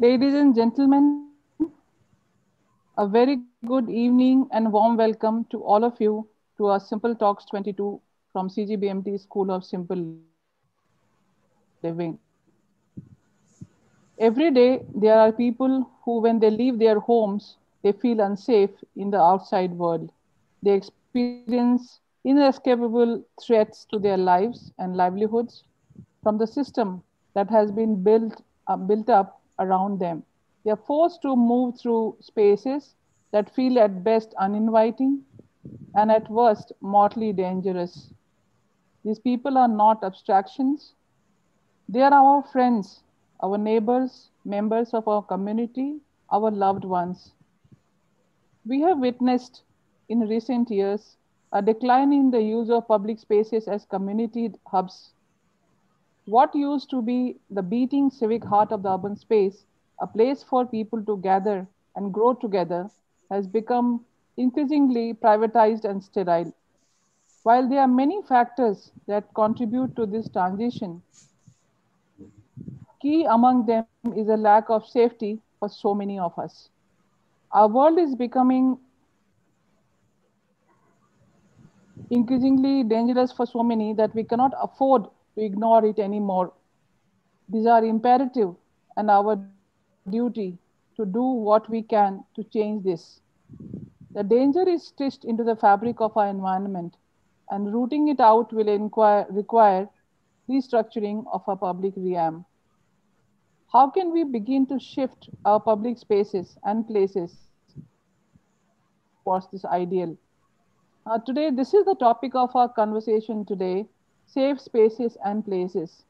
Ladies and gentlemen, a very good evening and warm welcome to all of you to our Simple Talks 22 from CGBMT School of Simple Living. Every day, there are people who, when they leave their homes, they feel unsafe in the outside world. They experience inescapable threats to their lives and livelihoods from the system that has been built up around them. They are forced to move through spaces that feel at best uninviting and at worst mortally dangerous. These people are not abstractions, they are our friends, our neighbors, members of our community, our loved ones. We have witnessed in recent years a decline in the use of public spaces as community hubs. What used to be the beating civic heart of the urban space, a place for people to gather and grow together, has become increasingly privatized and sterile. While there are many factors that contribute to this transition, key among them is a lack of safety for so many of us. Our world is becoming increasingly dangerous for so many that we cannot afford to ignore it anymore. These are imperative and our duty to do what we can to change this. The danger is stitched into the fabric of our environment, and rooting it out will require restructuring of our public realm. How can we begin to shift our public spaces and places towards this ideal? Today, this is the topic of our conversation today, safe spaces and places.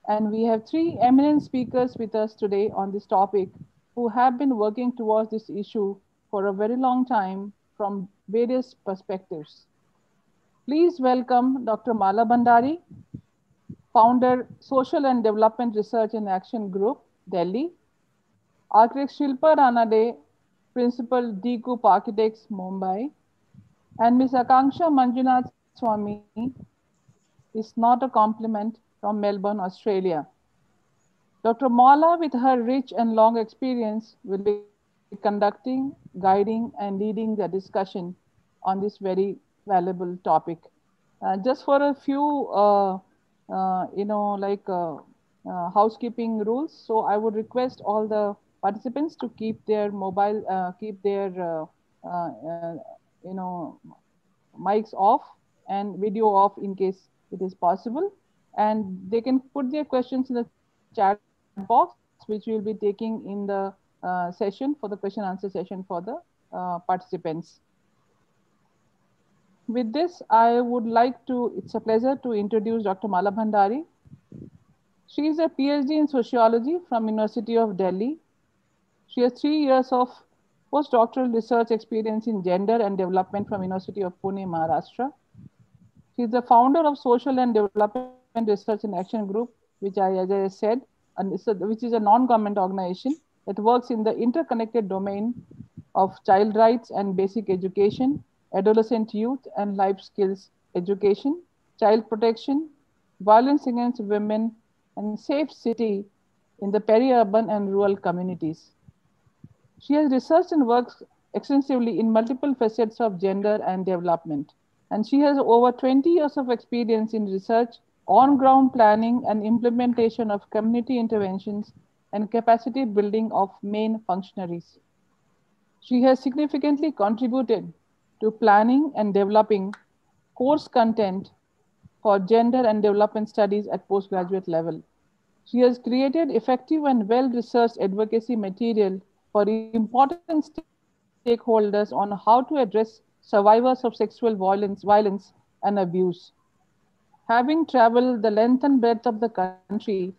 And we have three eminent speakers with us today on this topic who have been working towards this issue for a very long time from various perspectives. Please welcome Dr. Mala Bhandari, founder, Social and Development Research and Action Group, Delhi. Architect Shilpa Ranade, Principal D Group Architects, Mumbai. And Ms. Aakanksha Manjunathaswamy is not a compliment from Melbourne, Australia. Dr. Mala, with her rich and long experience, will be conducting, guiding, and leading the discussion on this very valuable topic. Just for a few, housekeeping rules. So I would request all the participants to keep their keep their, you know, mics off and video off in case it is possible. And they can put their questions in the chat box, which we'll be taking in the session for the question answer session for the participants. With this, I would like to, it's a pleasure to introduce Dr. Mala Bhandari. She is a PhD in sociology from University of Delhi. She has 3 years of postdoctoral research experience in gender and development from University of Pune, Maharashtra. She is the founder of Social and Development Research and Action Group, which as I said, which is a non-government organization that works in the interconnected domain of child rights and basic education, adolescent youth and life skills education, child protection, violence against women, and safe city in the peri-urban and rural communities. She has researched and worked extensively in multiple facets of gender and development. And she has over 20 years of experience in research, on ground planning, and implementation of community interventions and capacity building of main functionaries. She has significantly contributed to planning and developing course content for gender and development studies at postgraduate level. She has created effective and well-researched advocacy material for important stakeholders on how to address survivors of sexual violence and abuse. Having traveled the length and breadth of the country,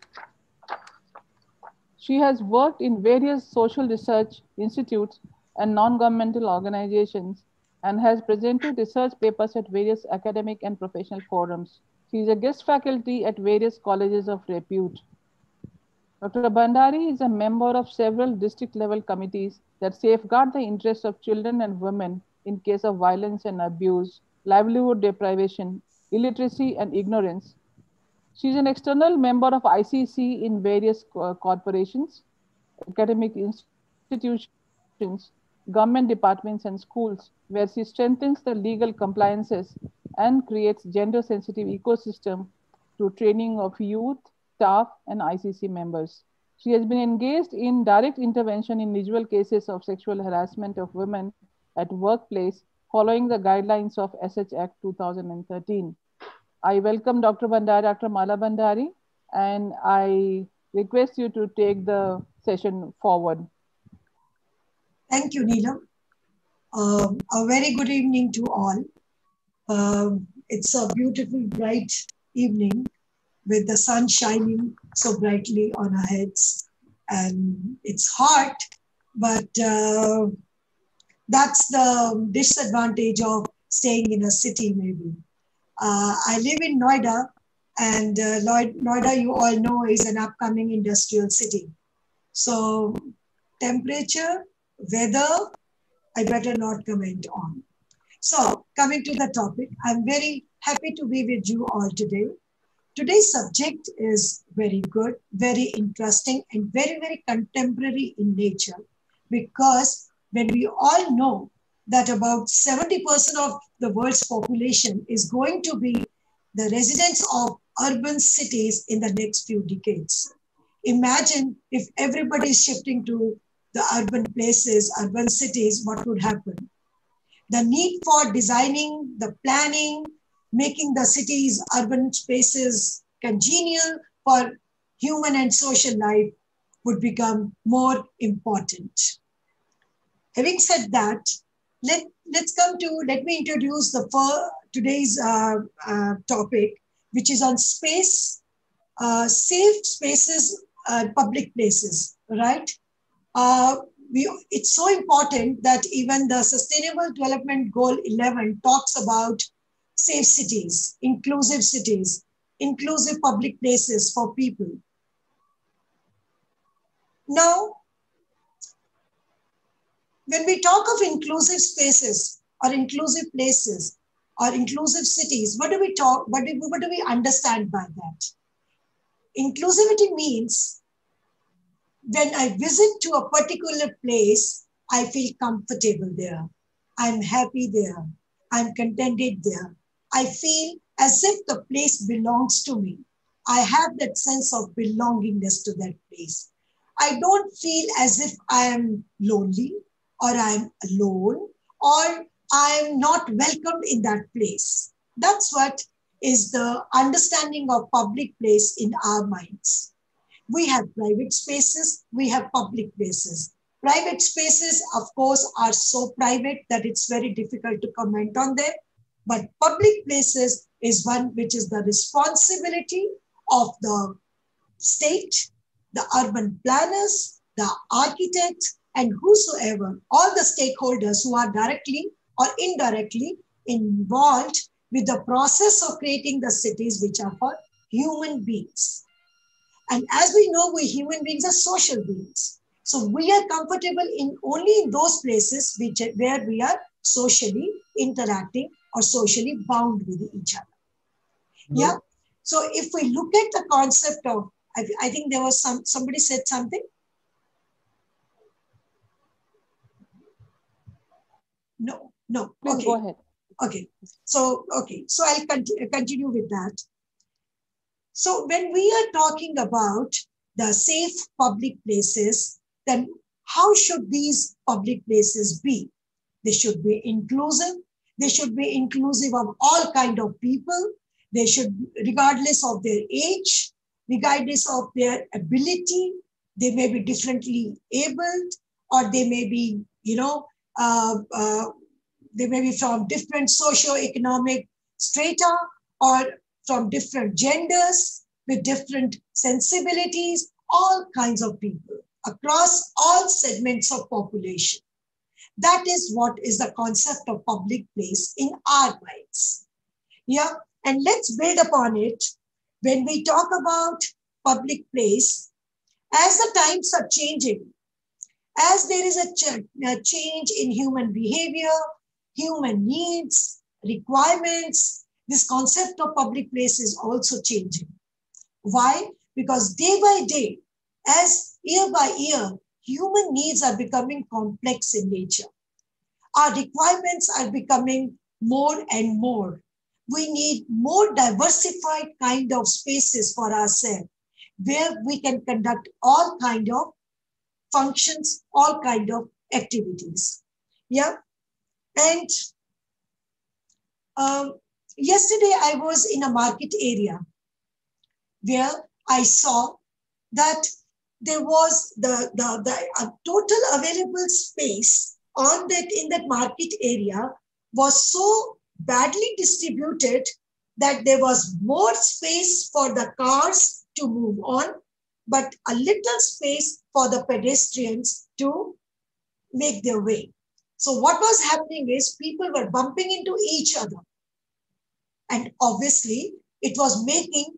she has worked in various social research institutes and non-governmental organizations and has presented research papers at various academic and professional forums. She is a guest faculty at various colleges of repute. Dr. Bhandari is a member of several district level committees that safeguard the interests of children and women in case of violence and abuse, livelihood deprivation, illiteracy, and ignorance. She is an external member of ICC in various corporations. academic institutions, government departments, and schools, where she strengthens the legal compliances and creates gender-sensitive ecosystem through training of youth, staff, and ICC members. She has been engaged in direct intervention in individual cases of sexual harassment of women at workplace following the guidelines of SH Act 2013. I welcome Dr. Bhandari, Dr. Mala Bhandari, and I request you to take the session forward. Thank you, Neelam. A very good evening to all. It's a beautiful, bright evening with the sun shining so brightly on our heads. And it's hot, but that's the disadvantage of staying in a city, maybe. I live in Noida, and Noida, you all know, is an upcoming industrial city. So temperature, weather, I better not comment on. So coming to the topic, I'm very happy to be with you all today. Today's subject is very good, very interesting, and very, very contemporary in nature, because when we all know that about 70% of the world's population is going to be the residents of urban cities in the next few decades. Imagine if everybody is shifting to the urban places, urban cities, what would happen? The need for designing, the planning, making the cities, urban spaces congenial for human and social life would become more important. Having said that, let me introduce today's topic, which is on space, safe spaces, public places, right? It's so important that even the Sustainable Development Goal 11 talks about safe cities, inclusive public places for people. Now, when we talk of inclusive spaces or inclusive places or inclusive cities, what do we understand by that? Inclusivity means when I visit to a particular place, I feel comfortable there. I'm happy there. I'm contented there. I feel as if the place belongs to me. I have that sense of belongingness to that place. I don't feel as if I am lonely or I'm alone or I'm not welcomed in that place. That's what is the understanding of public place in our minds. We have private spaces, we have public places. Private spaces, of course, are so private that it's very difficult to comment on them. But public places is one which is the responsibility of the state, the urban planners, the architects, and whosoever, all the stakeholders who are directly or indirectly involved with the process of creating the cities which are for human beings. And as we know, we human beings are social beings. So we are comfortable only in those places where we are socially interacting or socially bound with each other. Yeah. So if we look at the concept of, I think there was somebody said something. No. Please okay. Go ahead. Okay. So I'll continue with that. So when we are talking about the safe public places, then how should these public places be? They should be inclusive. They should be inclusive of all kinds of people. They should, regardless of their age, regardless of their ability, they may be differently abled, or they may be, they may be from different socio-economic strata, or from different genders, with different sensibilities, all kinds of people across all segments of population. That is what is the concept of public place in our minds. Yeah, and let's build upon it. When we talk about public place, as the times are changing, as there is a change in human behavior, human needs, requirements, this concept of public place is also changing. Why? Because day by day, as year by year, human needs are becoming complex in nature. Our requirements are becoming more and more. We need more diversified kind of spaces for ourselves where we can conduct all kind of functions, all kind of activities. Yeah. And yesterday I was in a market area where I saw that there was the total available space on that in that market area was so badly distributed that there was more space for the cars to move on, but a little space for the pedestrians to make their way. So what was happening is people were bumping into each other. And obviously, it was making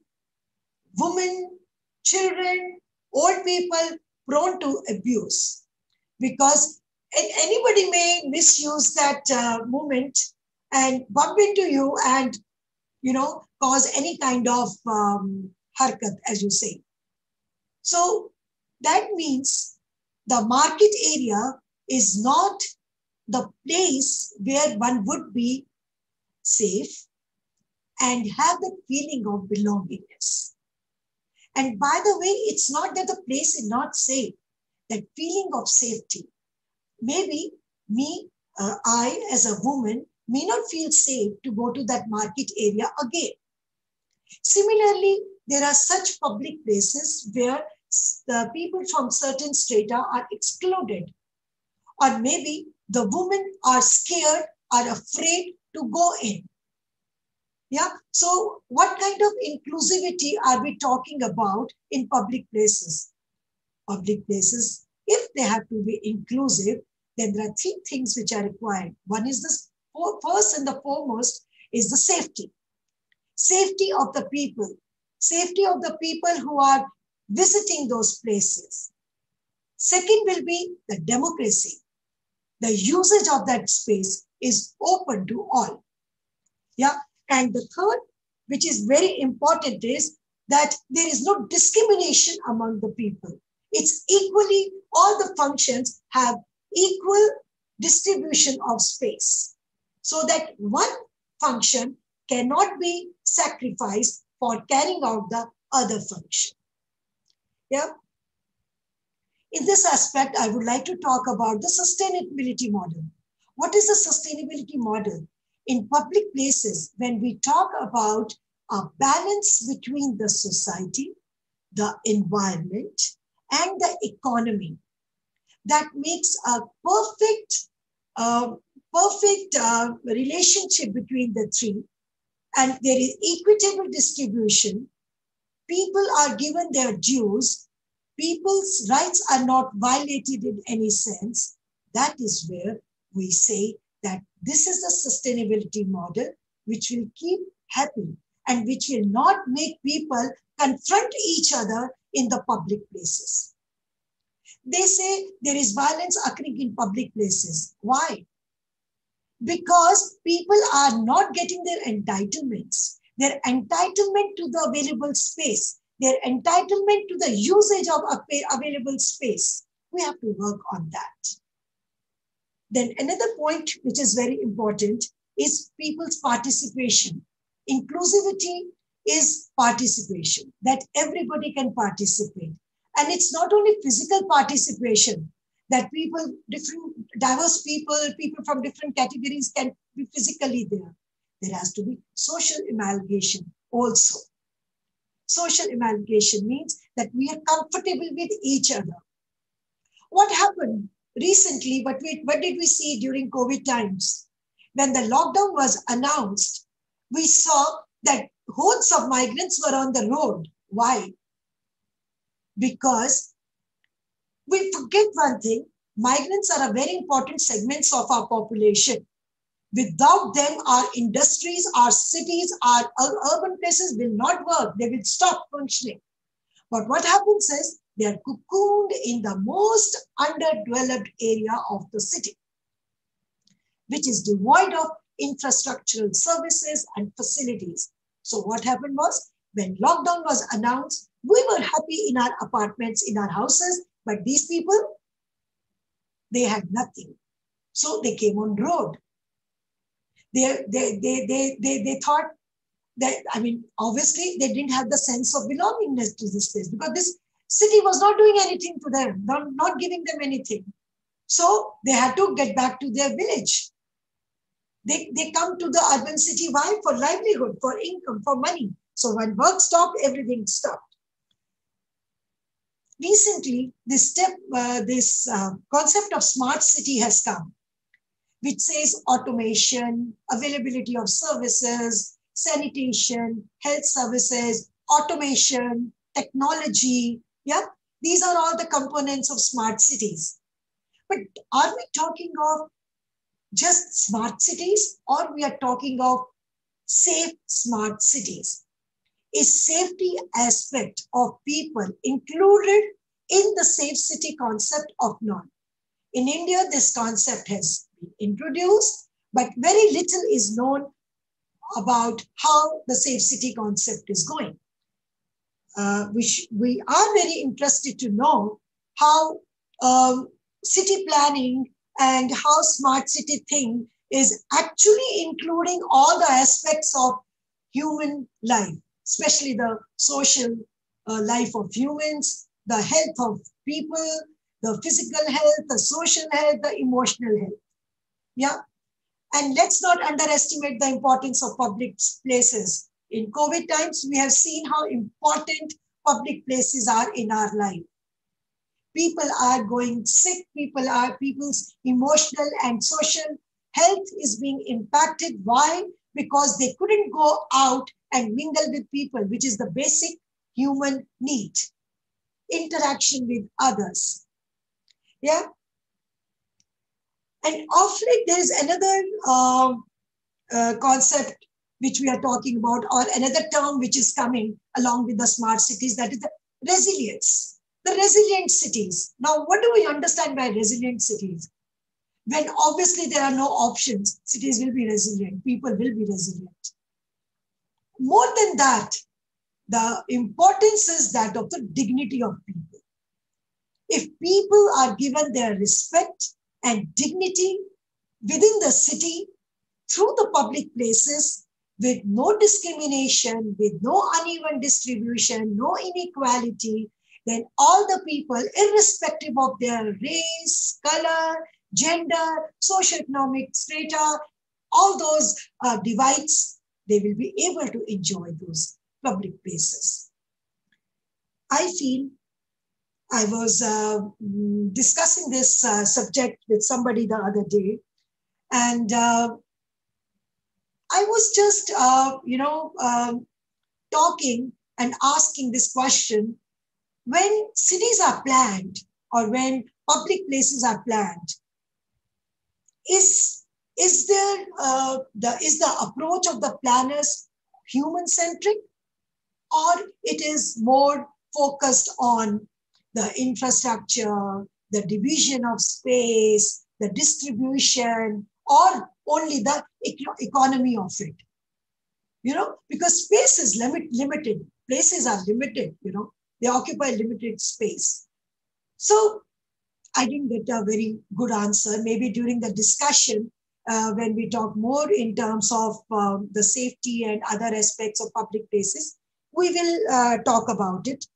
women, children, old people prone to abuse, because anybody may misuse that moment and bump into you and, cause any kind of harkat, as you say. So that means the market area is not the place where one would be safe and have the feeling of belongingness. And by the way, it's not that the place is not safe, that feeling of safety. Maybe I as a woman may not feel safe to go to that market area again. Similarly, there are such public places where the people from certain strata are excluded. Or maybe the women are scared, are afraid to go in. Yeah. So what kind of inclusivity are we talking about in public places? Public places, if they have to be inclusive, then there are three things which are required. One is this, first and the foremost is the safety. Safety of the people. Safety of the people who are visiting those places. Second will be the democracy. The usage of that space is open to all. Yeah. And the third, which is very important, is that there is no discrimination among the people. It's equally, all the functions have equal distribution of space, so that one function cannot be sacrificed for carrying out the other function. Yeah. In this aspect, I would like to talk about the sustainability model. What is the sustainability model? In public places, when we talk about a balance between the society, the environment, and the economy, that makes a perfect relationship between the three, and there is equitable distribution, people are given their dues, people's rights are not violated in any sense. That is where we say that this is the sustainability model which will keep happy and which will not make people confront each other in the public places. They say there is violence occurring in public places. Why? Because people are not getting their entitlements, their entitlement to the available space, their entitlement to the usage of available space. We have to work on that. Then another point which is very important is people's participation. Inclusivity is participation, that everybody can participate. And it's not only physical participation, that people, diverse people from different categories can be physically there. There has to be social amalgamation also. Social amalgamation means that we are comfortable with each other. What happened recently, what did we see during COVID times? When the lockdown was announced, we saw that hordes of migrants were on the road. Why? Because we forget one thing, migrants are a very important segments of our population. Without them, our industries, our cities, our urban places will not work. They will stop functioning. But what happens is they are cocooned in the most underdeveloped area of the city, which is devoid of infrastructural services and facilities. So what happened was, when lockdown was announced, we were happy in our apartments, in our houses, but these people, They had nothing. So they came on road. They thought that, I mean, obviously they didn't have the sense of belongingness to this place because this city was not doing anything to them, not giving them anything. So they had to get back to their village. They come to the urban city. Why? For livelihood, for income, for money. So when work stopped, everything stopped. Recently, this concept of smart city has come, which says automation, availability of services, sanitation, health services, automation, technology. Yeah, these are all the components of smart cities. But are we talking of just smart cities, or we are talking of safe smart cities? Is safety aspect of people included in the safe city concept of none? In India, this concept has been introduced, but very little is known about how the safe city concept is going. We are very interested to know how city planning and how smart city thing is actually including all the aspects of human life, especially the social life of humans, the health of people, the physical health, the social health, the emotional health. Yeah. And let's not underestimate the importance of public places. In COVID times, we have seen how important public places are in our life. People are going sick, people's emotional and social health is being impacted. Why? Because they couldn't go out and mingle with people, which is the basic human need. Interaction with others. Yeah. And of late, there is another concept which we are talking about, or another term which is coming along with the smart cities, that is the resilience, the resilient cities. Now, what do we understand by resilient cities? When obviously there are no options, cities will be resilient, people will be resilient. More than that, the importance is that of the dignity of people. If people are given their respect and dignity within the city, through the public places, with no discrimination, with no uneven distribution, no inequality, then all the people, irrespective of their race, color, gender, socioeconomic strata, all those divides, they will be able to enjoy those public places. I feel I was discussing this subject with somebody the other day, and I was just, talking and asking this question: when cities are planned or when public places are planned, is the approach of the planners human-centric, or it is more focused on the infrastructure, the division of space, the distribution, or only the economy of it? Because space is limited. Places are limited, they occupy limited space. So I didn't get a very good answer. Maybe during the discussion, when we talk more in terms of the safety and other aspects of public places, we will talk about it.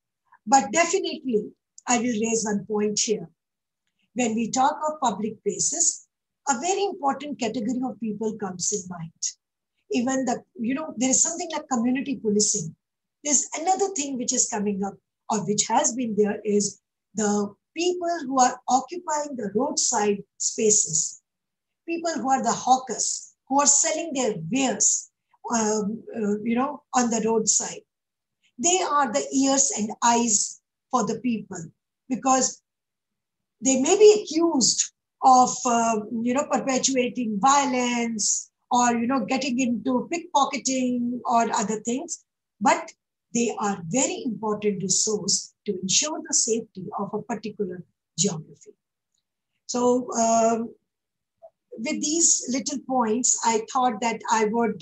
But definitely, I will raise one point here. When we talk of public places, a very important category of people comes in mind. Even there is something like community policing. There's another thing which is coming up, or which has been there, is the people who are occupying the roadside spaces, people who are the hawkers, who are selling their wares, on the roadside. They are the ears and eyes for the people, because they may be accused of, perpetuating violence, or, getting into pickpocketing or other things, but they are very important resource to ensure the safety of a particular geography. So with these little points, I thought that I would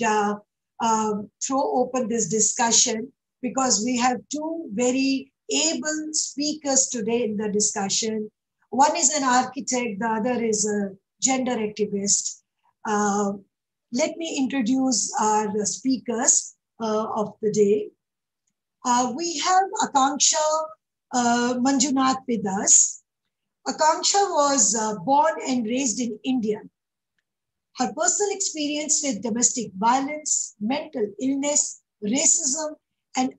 throw open this discussion, because we have two very able speakers today in the discussion. One is an architect, the other is a gender activist. Let me introduce our speakers of the day. We have Aakanksha Manjunath with us. Aakanksha was born and raised in India. Her personal experience with domestic violence, mental illness, racism, and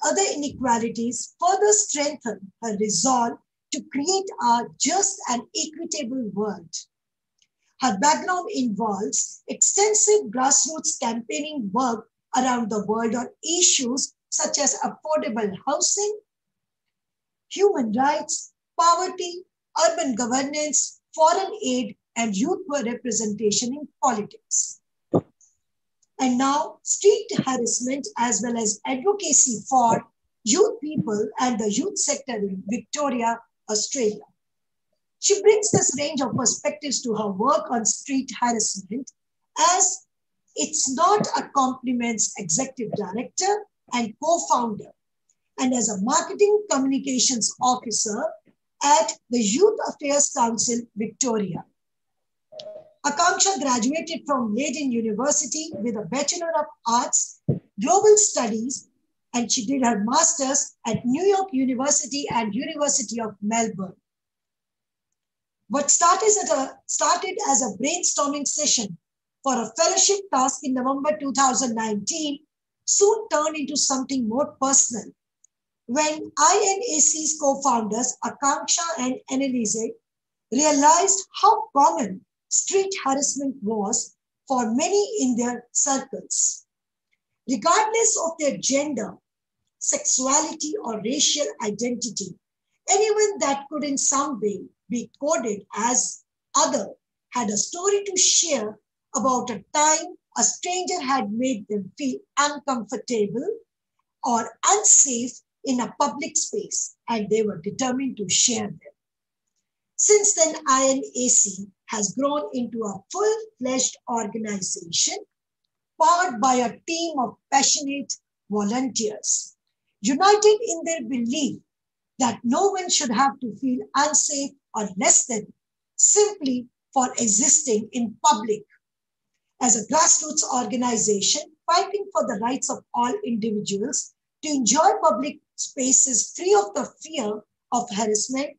other inequalities further strengthen her resolve to create a just and equitable world. Her background involves extensive grassroots campaigning work around the world on issues such as affordable housing, human rights, poverty, urban governance, foreign aid, and youth representation in politics. And now, street harassment as well as advocacy for youth people and the youth sector in Victoria, Australia. She brings this range of perspectives to her work on street harassment, as it's not a compliments executive director and co-founder, and as a marketing communications officer at the Youth Affairs Council, Victoria. Aakanksha graduated from Leiden University with a Bachelor of Arts, Global Studies, and she did her master's at New York University and University of Melbourne. What started as a brainstorming session for a fellowship task in November 2019 soon turned into something more personal when INAC's co-founders Aakanksha and Annalise realized how common street harassment was for many in their circles. Regardless of their gender, sexuality, or racial identity, anyone that could in some way be coded as other had a story to share about a time a stranger had made them feel uncomfortable or unsafe in a public space, and they were determined to share them. Since then, INAC has grown into a full-fledged organization powered by a team of passionate volunteers, united in their belief that no one should have to feel unsafe or less than simply for existing in public. As a grassroots organization fighting for the rights of all individuals to enjoy public spaces free of the fear of harassment,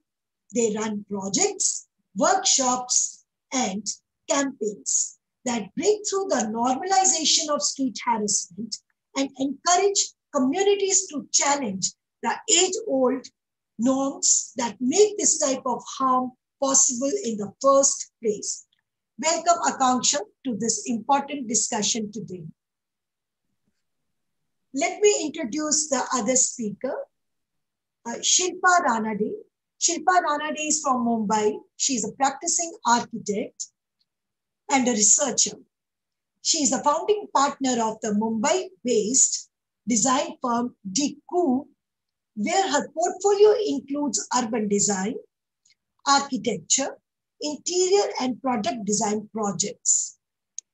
they run projects, workshops, and campaigns that break through the normalization of street harassment and encourage communities to challenge the age-old norms that make this type of harm possible in the first place. Welcome, Aakanksha, to this important discussion today. Let me introduce the other speaker, Shilpa Ranade. Shilpa Ranade is from Mumbai. She is a practicing architect and a researcher. She is the founding partner of the Mumbai-based design firm Diku, where her portfolio includes urban design, architecture, interior and product design projects.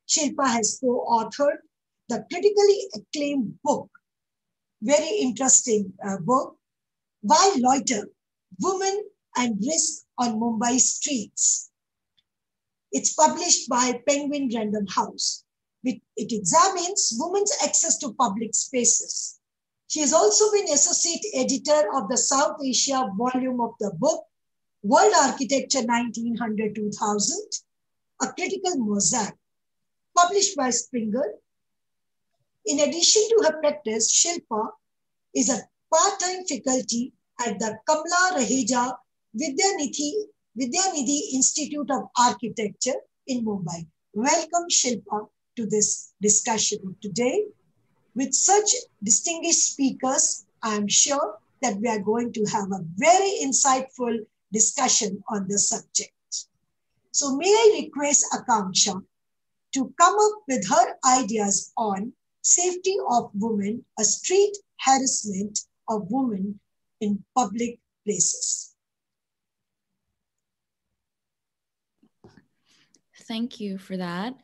Shilpa has co-authored the critically acclaimed book, very interesting book, Why Loiter? Women and Risk on Mumbai Streets. It's published by Penguin Random House. It examines women's access to public spaces. She has also been associate editor of the South Asia volume of the book, World Architecture 1900-2000, A Critical Mosaic, published by Springer. In addition to her practice, Shilpa is a part-time faculty at the Kamla Raheja Vidyanidhi Institute of Architecture in Mumbai. Welcome, Shilpa, to this discussion today. With such distinguished speakers, I am sure that we are going to have a very insightful discussion on the subject. So may I request Aakanksha to come up with her ideas on safety of women, a street harassment of women in public places. Thank you for that.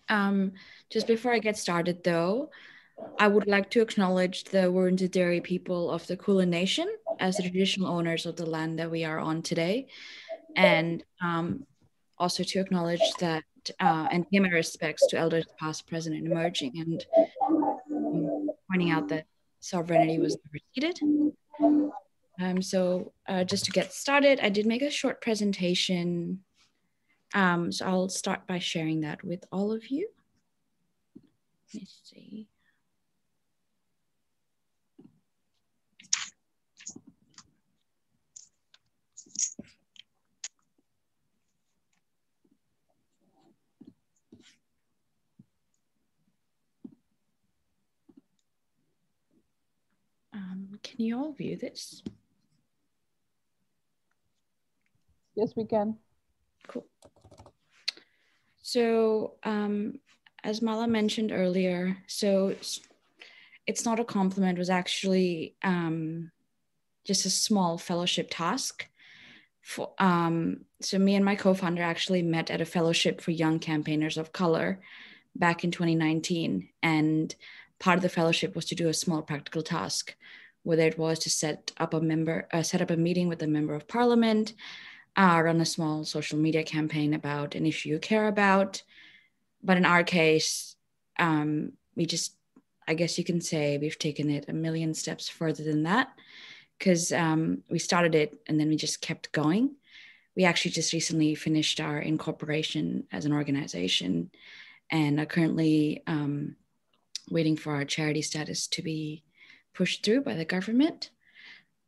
Just before I get started though, I would like to acknowledge the Wurundjeri people of the Kulin Nation as the traditional owners of the land that we are on today, and also to acknowledge that and pay my respects to elders past, present, and emerging, and pointing out that sovereignty was never ceded. So just to get started, I did make a short presentation. So I'll start by sharing that with all of you. Let me see. Can you all view this? Yes, we can. Cool. So as Mala mentioned earlier, so it's not a compliment, it was actually just a small fellowship task. So me and my co-founder actually met at a fellowship for young campaigners of color back in 2019. And part of the fellowship was to do a small practical task, whether it was to set up a meeting with a member of parliament, run a small social media campaign about an issue you care about. But in our case, we just, I guess you can say we've taken it a million steps further than that, because we started it and then we just kept going. We actually just recently finished our incorporation as an organization and are currently waiting for our charity status to be pushed through by the government.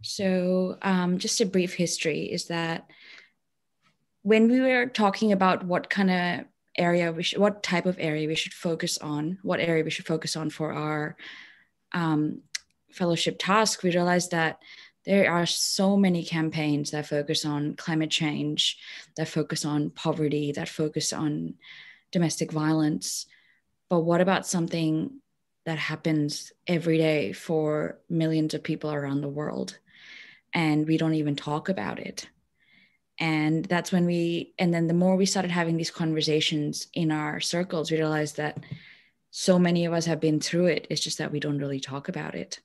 So just a brief history is that when we were talking about what kind of area what type of area we should focus on, what area we should focus on for our fellowship task, we realized that there are so many campaigns that focus on climate change, that focus on poverty, that focus on domestic violence. But what about something that happens every day for millions of people around the world? And we don't even talk about it. And that's when and then the more we started having these conversations in our circles, we realized that so many of us have been through it. It's just that we don't really talk about it.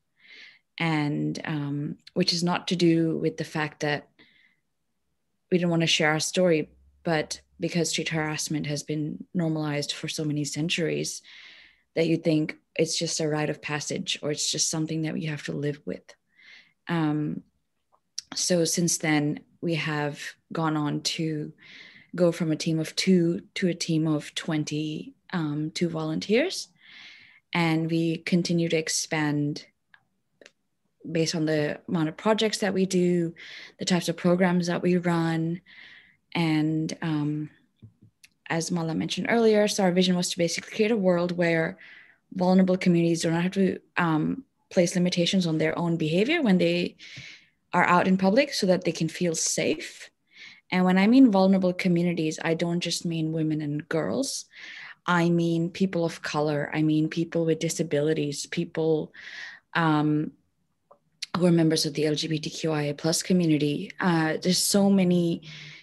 And which is not to do with the fact that we don't want to share our story, but because street harassment has been normalized for so many centuries that you think it's just a rite of passage or it's just something that we have to live with. So since then, we have gone on to go from a team of 2 to a team of 22 volunteers. And we continue to expand based on the amount of projects that we do, the types of programs that we run. And as Mala mentioned earlier, so our vision was to basically create a world where vulnerable communities do not have to place limitations on their own behavior when they are out in public, so that they can feel safe. And when I mean vulnerable communities, I don't just mean women and girls. I mean people of color. I mean people with disabilities, people who are members of the LGBTQIA plus community. There's so many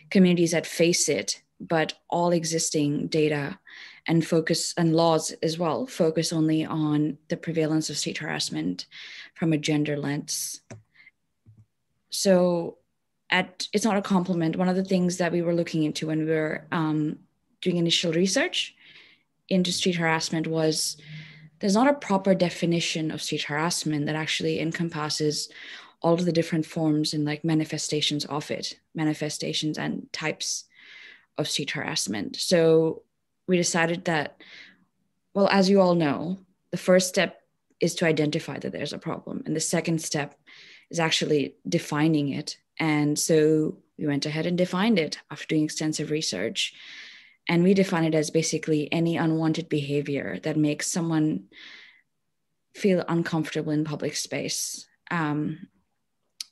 communities that face it, but all existing data and focus and laws as well focus only on the prevalence of street harassment from a gender lens. So it's not a compliment. One of the things that we were looking into when we were doing initial research into street harassment was there's not a proper definition of street harassment that actually encompasses all of the different forms and like manifestations of it, manifestations and types of street harassment. So we decided that, well, as you all know, the first step is to identify that there's a problem. And the second step is actually defining it. And so we went ahead and defined it after doing extensive research. And we define it as basically any unwanted behavior that makes someone feel uncomfortable in public space,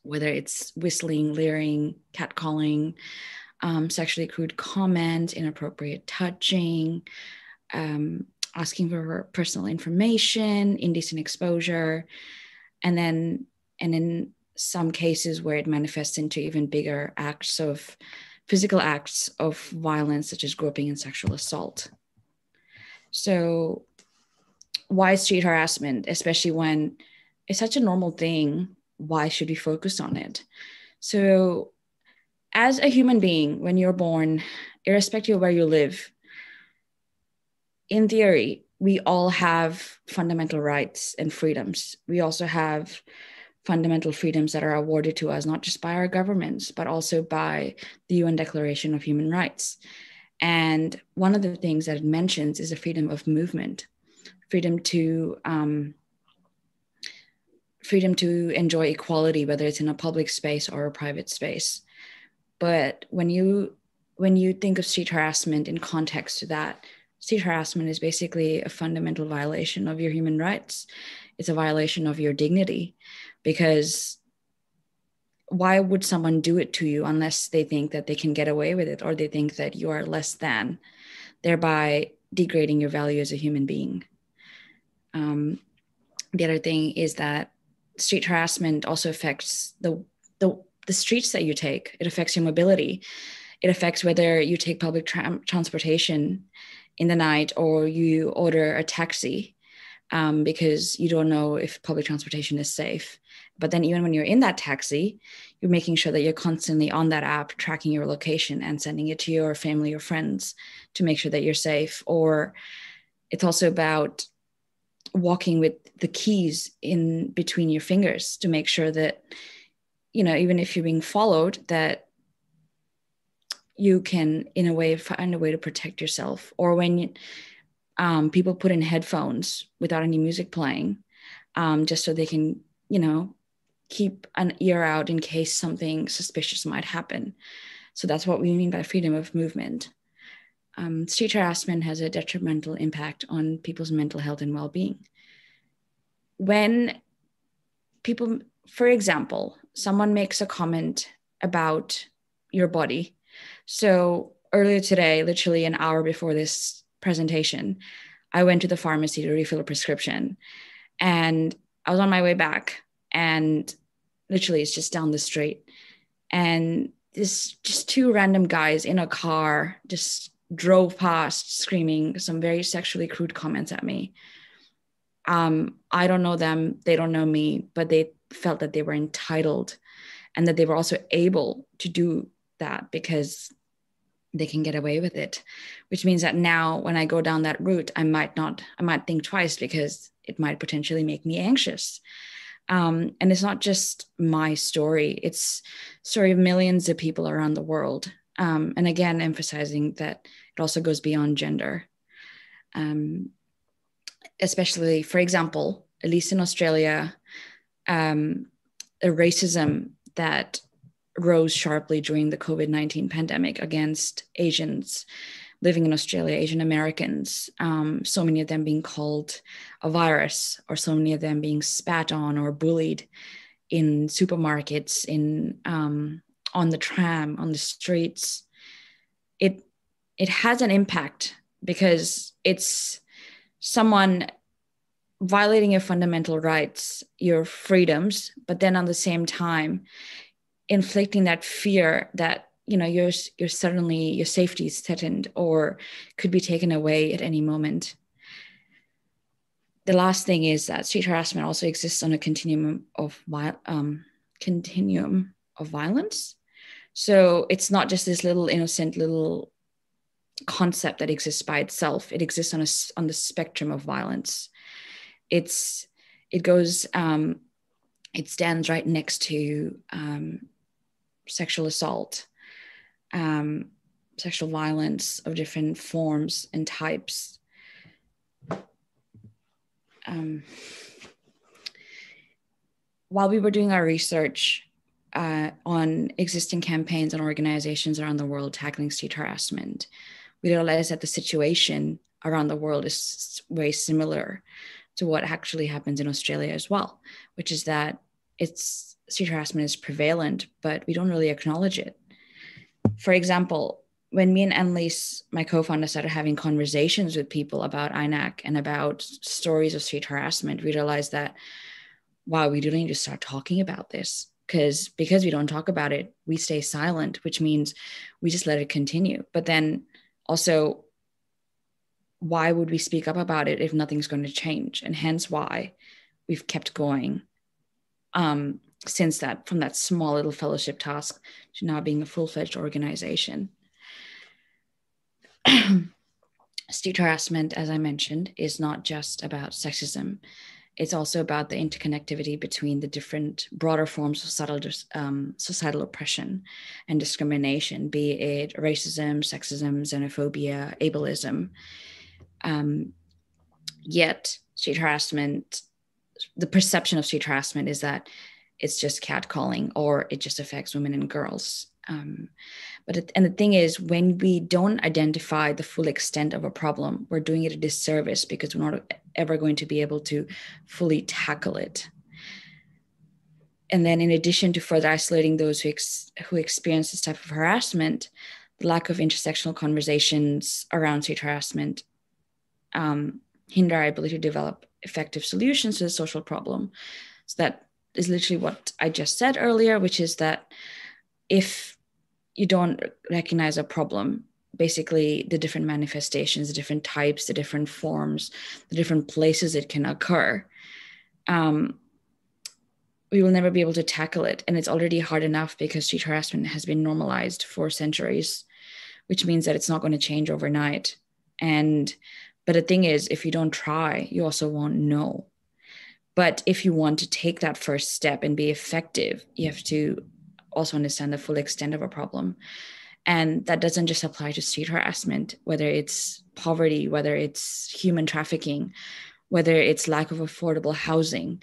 whether it's whistling, leering, catcalling, sexually crude comments, inappropriate touching, asking for personal information, indecent exposure, and in some cases where it manifests into even bigger physical acts of violence, such as groping and sexual assault. So why street harassment, especially when it's such a normal thing? Why should we focus on it? So as a human being, when you're born, irrespective of where you live, in theory, we all have fundamental rights and freedoms. We also have fundamental freedoms that are awarded to us, not just by our governments, but also by the UN Declaration of Human Rights. And one of the things that it mentions is the freedom of movement, freedom to enjoy equality, whether it's in a public space or a private space. But when you think of street harassment in context to that, street harassment is basically a fundamental violation of your human rights. It's a violation of your dignity, because why would someone do it to you unless they think that they can get away with it, or they think that you are less than, thereby degrading your value as a human being? The other thing is that street harassment also affects the streets that you take. It affects your mobility. It affects whether you take public transportation in the night or you order a taxi, because you don't know if public transportation is safe. But then even when you're in that taxi, you're making sure that you're constantly on that app, tracking your location and sending it to your family or friends to make sure that you're safe. Or it's also about walking with the keys in between your fingers to make sure that, even if you're being followed, that you can, in a way, find a way to protect yourself. Or when people put in headphones without any music playing, just so they can, keep an ear out in case something suspicious might happen. So that's what we mean by freedom of movement. Street harassment has a detrimental impact on people's mental health and well-being. When people, for example, someone makes a comment about your body. So earlier today, literally an hour before this presentation, I went to the pharmacy to refill a prescription, and I was on my way back, and literally it's just down the street, and this just two random guys in a car just drove past screaming some very sexually crude comments at me. I don't know them, they don't know me, but they felt that they were entitled and that they were also able to do that because they can get away with it, which means that now when I go down that route, I might think twice, because it might potentially make me anxious. And it's not just my story, it's the story of millions of people around the world. And again, emphasizing that it also goes beyond gender. Especially, for example, at least in Australia, the racism that rose sharply during the COVID-19 pandemic against Asians living in Australia, Asian Americans, so many of them being called a virus, or so many of them being spat on or bullied in supermarkets, on the tram, on the streets. It has an impact, because it's someone violating your fundamental rights, your freedoms, but then at the same time inflicting that fear that you're suddenly, your safety is threatened or could be taken away at any moment. The last thing is that street harassment also exists on a continuum of violence. So it's not just this little innocent little concept that exists by itself. It exists on the spectrum of violence. It stands right next to sexual assault, sexual violence of different forms and types. While we were doing our research on existing campaigns and organizations around the world tackling street harassment, we realized that the situation around the world is very similar to what actually happens in Australia as well, which is that street harassment is prevalent, but we don't really acknowledge it. For example, when me and Annalise, my co-founder, started having conversations with people about INAC and about stories of street harassment, we realized that, wow, we do need to start talking about this, because we don't talk about it, we stay silent, which means we just let it continue. But then also, why would we speak up about it if nothing's going to change? And hence why we've kept going since that, from that small little fellowship task to now being a full-fledged organization. Street harassment, as I mentioned, is not just about sexism. It's also about the interconnectivity between the different broader forms of societal oppression and discrimination, be it racism, sexism, xenophobia, ableism. Yet street harassment, the perception of street harassment is that it's just catcalling or it just affects women and girls. But the thing is, when we don't identify the full extent of a problem, we're doing it a disservice because we're not ever going to be able to fully tackle it. And then in addition to further isolating those who experience this type of harassment, the lack of intersectional conversations around street harassment hinder our ability to develop effective solutions to the social problem. So that is literally what I just said earlier, which is that if you don't recognize a problem, basically the different manifestations, the different types, the different forms, the different places it can occur, we will never be able to tackle it. And it's already hard enough because street harassment has been normalized for centuries, which means that it's not going to change overnight. But the thing is, if you don't try, you also won't know. But if you want to take that first step and be effective, you have to also understand the full extent of a problem. And that doesn't just apply to street harassment, whether it's poverty, whether it's human trafficking, whether it's lack of affordable housing.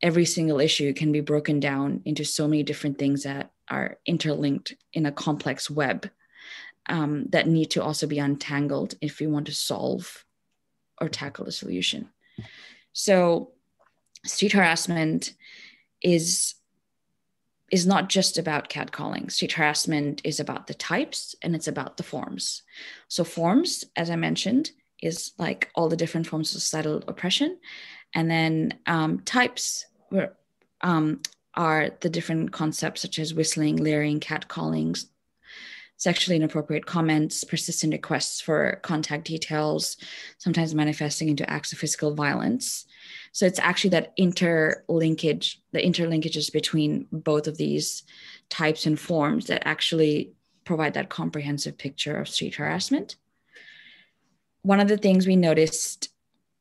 Every single issue can be broken down into so many different things that are interlinked in a complex web that need to also be untangled if you want to solve or tackle a solution. So street harassment is not just about catcalling. Street harassment is about the types and it's about the forms. So forms, as I mentioned, is like all the different forms of societal oppression. And then types are the different concepts such as whistling, leering, catcalling, sexually inappropriate comments, persistent requests for contact details, sometimes manifesting into acts of physical violence. So it's actually that the interlinkages between both of these types and forms that actually provide that comprehensive picture of street harassment. One of the things we noticed,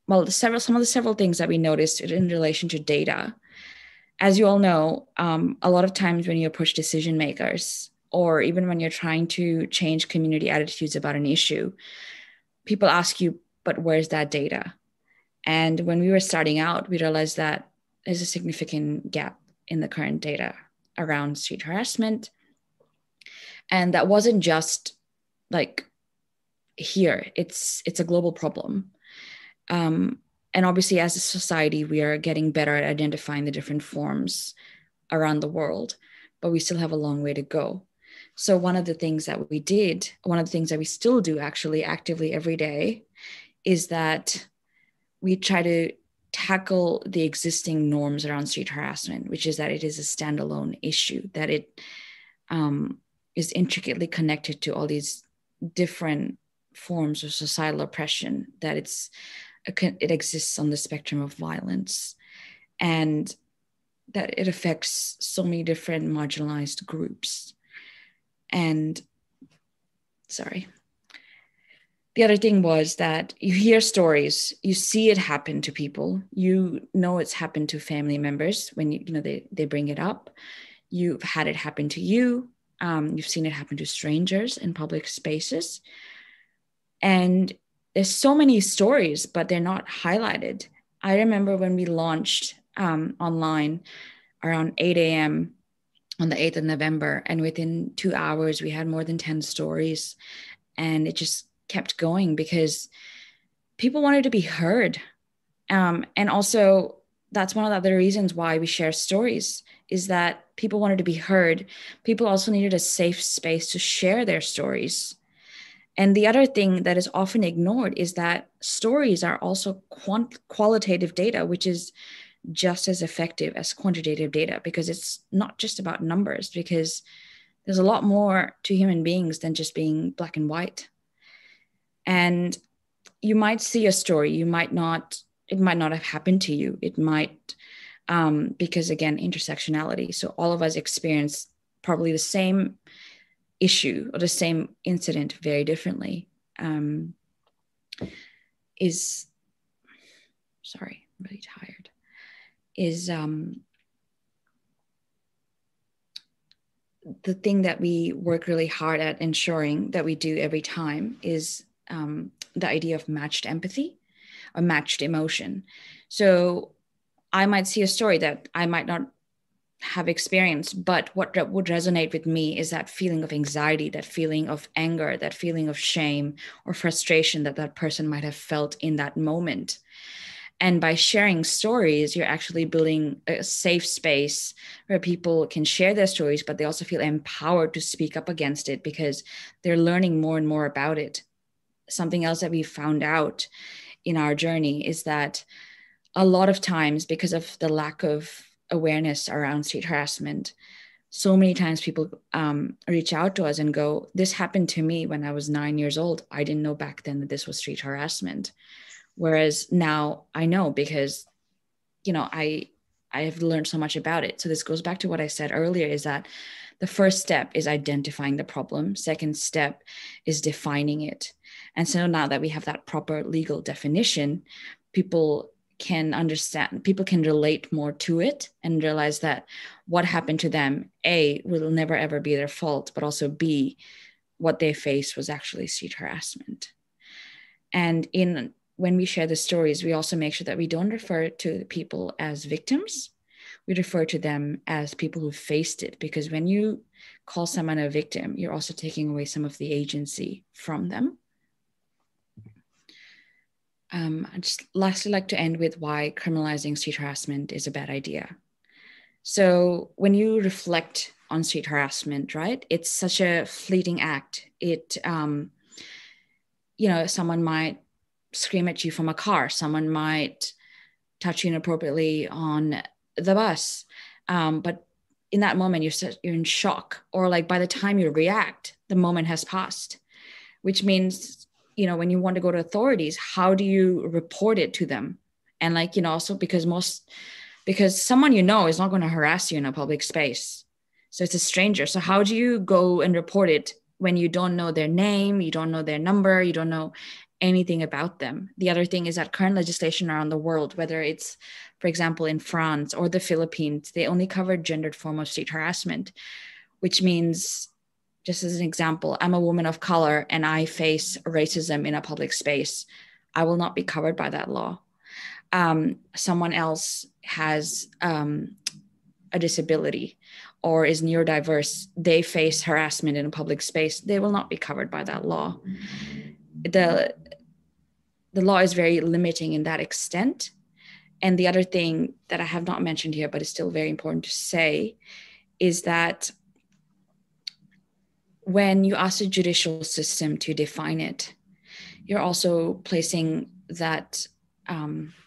some of the several things that we noticed in relation to data, as you all know, a lot of times when you approach decision makers, or even when you're trying to change community attitudes about an issue, people ask you, but where's that data? And when we were starting out, we realized that there's a significant gap in the current data around street harassment. And that wasn't just like here, it's a global problem. And obviously as a society, we are getting better at identifying the different forms around the world, but we still have a long way to go. So one of the things that we still do actually actively every day is that we try to tackle the existing norms around street harassment, which is that it is a standalone issue, that it is intricately connected to all these different forms of societal oppression, that it exists on the spectrum of violence, and that it affects so many different marginalized groups. And the other thing was that you hear stories, you see it happen to people, you know it's happened to family members when they bring it up. You've had it happen to you. You've seen it happen to strangers in public spaces. And there's so many stories, but they're not highlighted. I remember when we launched online around 8 a.m. on the 8th of November, and within 2 hours, we had more than 10 stories. And it just kept going because people wanted to be heard. And also, that's one of the other reasons why we share stories, is that people wanted to be heard. People also needed a safe space to share their stories. And the other thing that is often ignored is that stories are also qualitative data, which is just as effective as quantitative data, because it's not just about numbers, because there's a lot more to human beings than just being black and white. And you might see a story, it might not have happened to you. It might, because again, intersectionality. So all of us experience probably the same issue or the same incident very differently. Sorry, I'm really tired. The thing that we work really hard at ensuring that we do every time is the idea of matched empathy or matched emotion. So I might see a story that I might not have experienced, but what would resonate with me is that feeling of anxiety, that feeling of anger, that feeling of shame or frustration that person might have felt in that moment. And by sharing stories, you're actually building a safe space where people can share their stories, but they also feel empowered to speak up against it because they're learning more and more about it. Something else that we found out in our journey is that a lot of times, because of the lack of awareness around street harassment, so many times people reach out to us and go, this happened to me when I was 9 years old. I didn't know back then that this was street harassment. Whereas now I know because, I have learned so much about it. So this goes back to what I said earlier, is that the first step is identifying the problem. Second step is defining it. And so now that we have that proper legal definition, people can understand, people can relate more to it and realize that what happened to them, A, will never ever be their fault, but also B, what they faced was actually street harassment. And when we share the stories, we also make sure that we don't refer to people as victims. We refer to them as people who faced it, because when you call someone a victim, you're also taking away some of the agency from them. I'd just lastly like to end with why criminalizing street harassment is a bad idea. So when you reflect on street harassment, right, it's such a fleeting act. Someone might scream at you from a car. Someone might touch you inappropriately on the bus. But in that moment, you're in shock. Or like by the time you react, the moment has passed, which means, when you want to go to authorities, how do you report it to them? And also because someone is not going to harass you in a public space. So it's a stranger. So how do you go and report it when you don't know their name, you don't know their number, you don't know anything about them? The other thing is that current legislation around the world, whether it's, for example, in France or the Philippines, they only cover gendered form of street harassment, which means, just as an example, I'm a woman of color and I face racism in a public space. I will not be covered by that law. Someone else has a disability or is neurodiverse, they face harassment in a public space. They will not be covered by that law. The law is very limiting in that extent. And the other thing that I have not mentioned here, but is still very important to say, is that when you ask the judicial system to define it, you're also placing that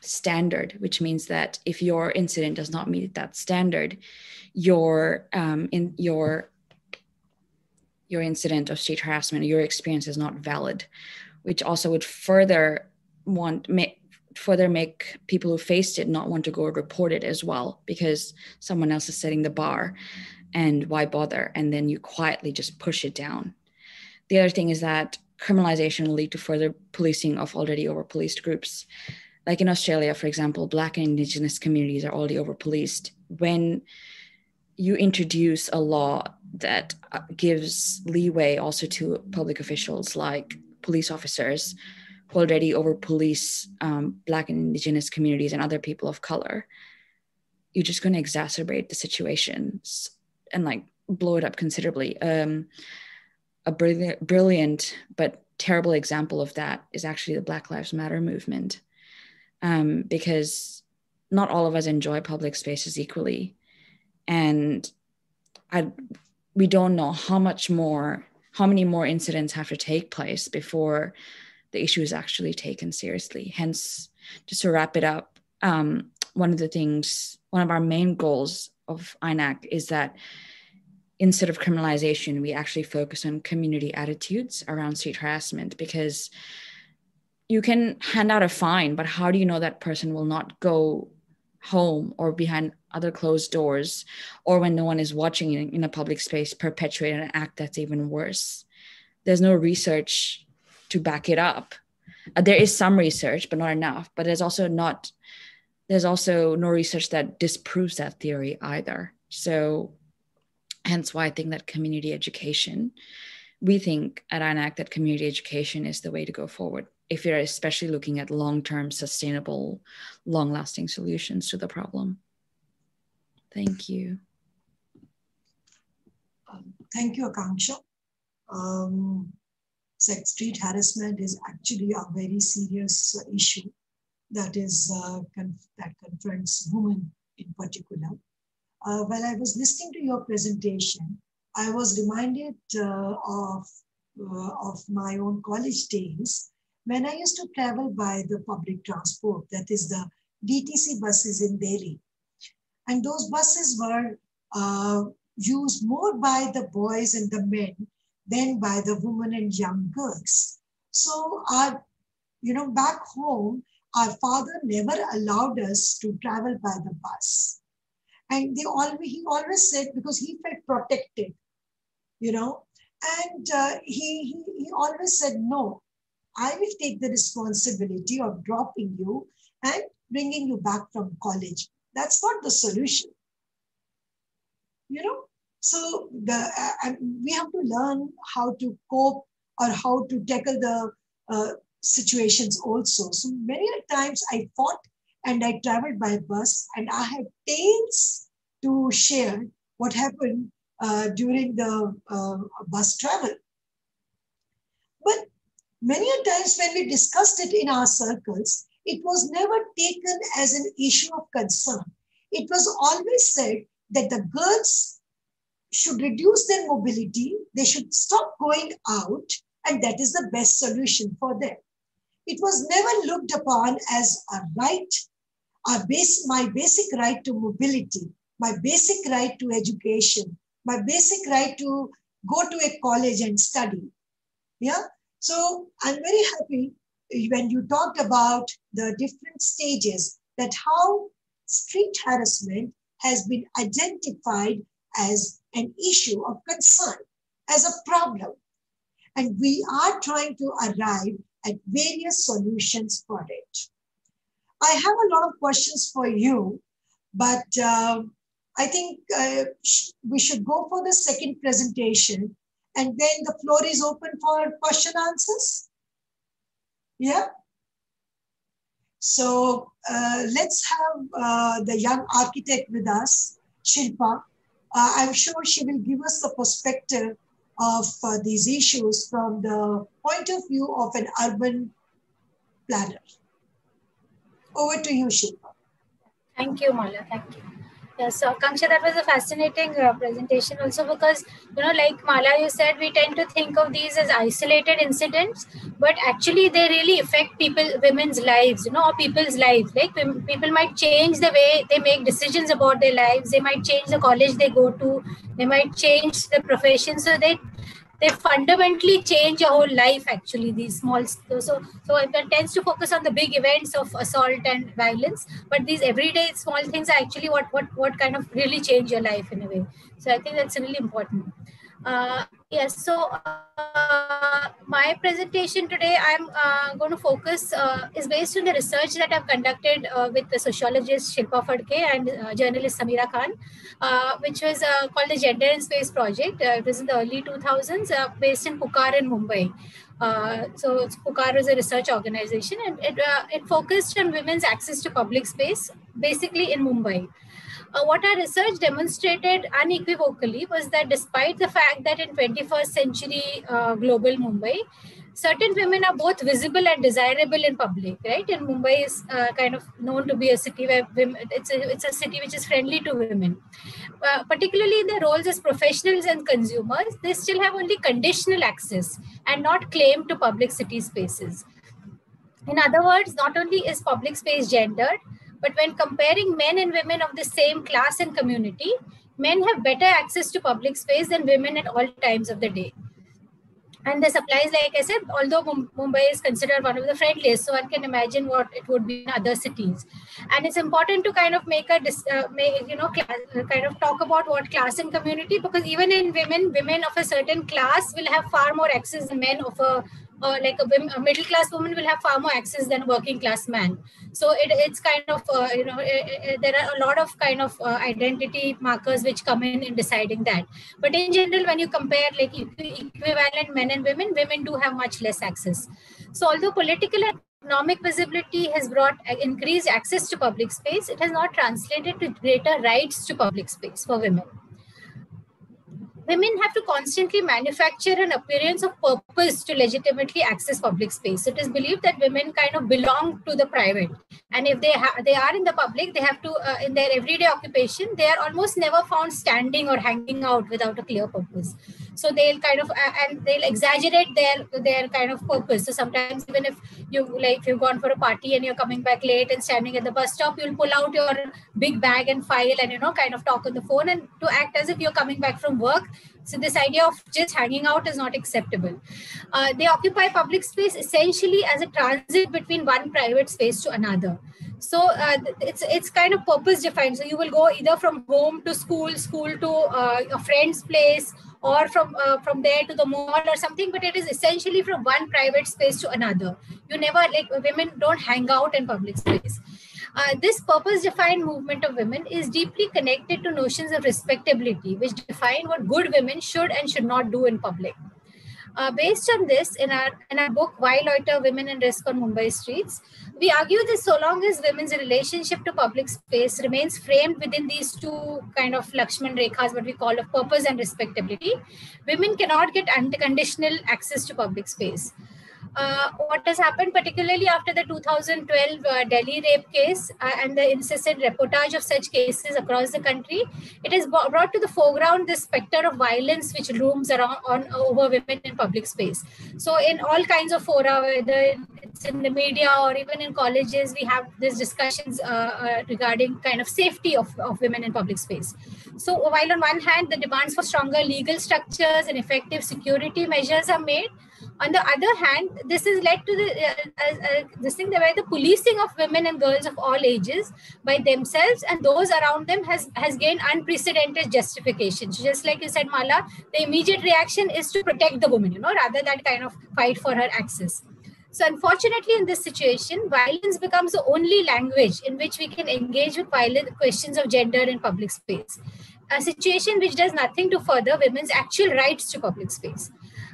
standard, which means that if your incident does not meet that standard, your incident of street harassment, your experience is not valid, which also would further make people who faced it not want to go report it as well, because someone else is setting the bar, and why bother? And then you quietly just push it down. The other thing is that criminalization will lead to further policing of already over-policed groups. Like in Australia, for example, Black and Indigenous communities are already over-policed. When you introduce a law that gives leeway also to public officials like police officers who already over-police Black and Indigenous communities and other people of color, you're just going to exacerbate the situations and blow it up considerably. A brilliant but terrible example of that is actually the Black Lives Matter movement, because not all of us enjoy public spaces equally. And we don't know how many more incidents have to take place before the issue is actually taken seriously. Hence, just to wrap it up, one of our main goals of INAC is that instead of criminalization, we actually focus on community attitudes around street harassment, because you can hand out a fine, but how do you know that person will not go home or behind other closed doors, or when no one is watching in a public space, perpetuate an act that's even worse? There's no research to back it up. There is some research, but not enough. But there's also no research that disproves that theory either. So hence why I think that community education, we think at INAC that community education is the way to go forward, if you're especially looking at long-term, sustainable, long-lasting solutions to the problem. Thank you. Thank you, Aakanksha. Sex street harassment is actually a very serious issue that confronts women in particular. While I was listening to your presentation, I was reminded of my own college days when I used to travel by the public transport, that is the DTC buses in Delhi. And those buses were used more by the boys and the men than by the women and young girls. So back home, our father never allowed us to travel by the bus. And he always said, because he felt protected, and he always said, no, I will take the responsibility of dropping you and bringing you back from college. That's not the solution. So we have to learn how to cope or how to tackle the situations also. So many times I fought and I traveled by bus, and I have tales to share what happened during the bus travel. But many times when we discussed it in our circles, it was never taken as an issue of concern. It was always said that the girls should reduce their mobility, they should stop going out, and that is the best solution for them. It was never looked upon as a right, my basic right to mobility, my basic right to education, my basic right to go to a college and study. Yeah. So I'm very happy when you talked about the different stages, that how street harassment has been identified as an issue of concern, as a problem. And we are trying to arrive at various solutions for it. I have a lot of questions for you, but I think we should go for the second presentation, and then the floor is open for question answers. Yeah. So let's have the young architect with us, Shilpa. I'm sure she will give us the perspective of these issues from the point of view of an urban planner. Over to you, Shilpa. Thank you, Mala. Thank you. Yes, so Aakanksha, that was a fascinating presentation also, because, like Mala, you said, we tend to think of these as isolated incidents, but actually they really affect women's lives, or people's lives. Like people might change the way they make decisions about their lives. They might change the college they go to. They might change the profession. So they fundamentally change your whole life, actually, these small. So it tends to focus on the big events of assault and violence, but these everyday small things are actually what kind of really change your life in a way. So I think that's really important. Yes, so my presentation today, I'm going to focus, is based on the research that I've conducted with the sociologist Shilpa Ranade and journalist Sameera Khan, which was called the Gender in Space Project. It was in the early 2000s, based in Pukar in Mumbai. So Pukar is a research organization, and it focused on women's access to public space, basically in Mumbai. What our research demonstrated unequivocally was that despite the fact that in 21st century global Mumbai, certain women are both visible and desirable in public, right? And Mumbai is kind of known to be a city where women, it's a city which is friendly to women. Particularly in their roles as professionals and consumers, they still have only conditional access and not claim to public city spaces. In other words, not only is public space gendered, but when comparing men and women of the same class and community, men have better access to public space than women at all times of the day. And the supplies, like I said, although Mumbai is considered one of the friendliest, so one can imagine what it would be in other cities. And it's important to kind of make a kind of talk about what class and community, because even in women of a certain class will have far more access than men of a a middle class woman will have far more access than a working class man. So it's kind of there are a lot of kind of identity markers which come in deciding that. But in general, when you compare like equivalent men and women do have much less access. So although political and economic visibility has brought increased access to public space, it has not translated to greater rights to public space for women. Women have to constantly manufacture an appearance of purpose to legitimately access public space. It is believed that women kind of belong to the private, and if they are in the public, they have to in their everyday occupation, they are almost never found standing or hanging out without a clear purpose. So they'll kind of and they'll exaggerate their kind of purpose. So sometimes even if you've gone for a party and you're coming back late and standing at the bus stop, you'll pull out your big bag and file and kind of talk on the phone and to act as if you're coming back from work. So this idea of just hanging out is not acceptable. They occupy public space essentially as a transit between one private space to another. So it's kind of purpose defined. So you will go either from home to school to a friend's place, or from there to the mall or something, but it is essentially from one private space to another. You never, like, women don't hang out in public space. This purpose-defined movement of women is deeply connected to notions of respectability, which define what good women should and should not do in public. Based on this, in our book, Why Loiter? Women and Risk on Mumbai Streets, we argue that so long as women's relationship to public space remains framed within these two kind of Lakshman Rekhas, what we call of purpose and respectability, women cannot get unconditional access to public space. What has happened, particularly after the 2012 Delhi rape case and the incessant reportage of such cases across the country, it has brought to the foreground this specter of violence which looms over women in public space. So in all kinds of fora, whether it's in the media or even in colleges, we have these discussions regarding kind of safety of women in public space. So while on one hand, the demands for stronger legal structures and effective security measures are made, on the other hand, this has led to this thing where the policing of women and girls of all ages by themselves and those around them has gained unprecedented justification. So just like you said, Mala, the immediate reaction is to protect the woman, rather than kind of fight for her access. So unfortunately, in this situation, violence becomes the only language in which we can engage with violent questions of gender in public space. A situation which does nothing to further women's actual rights to public space.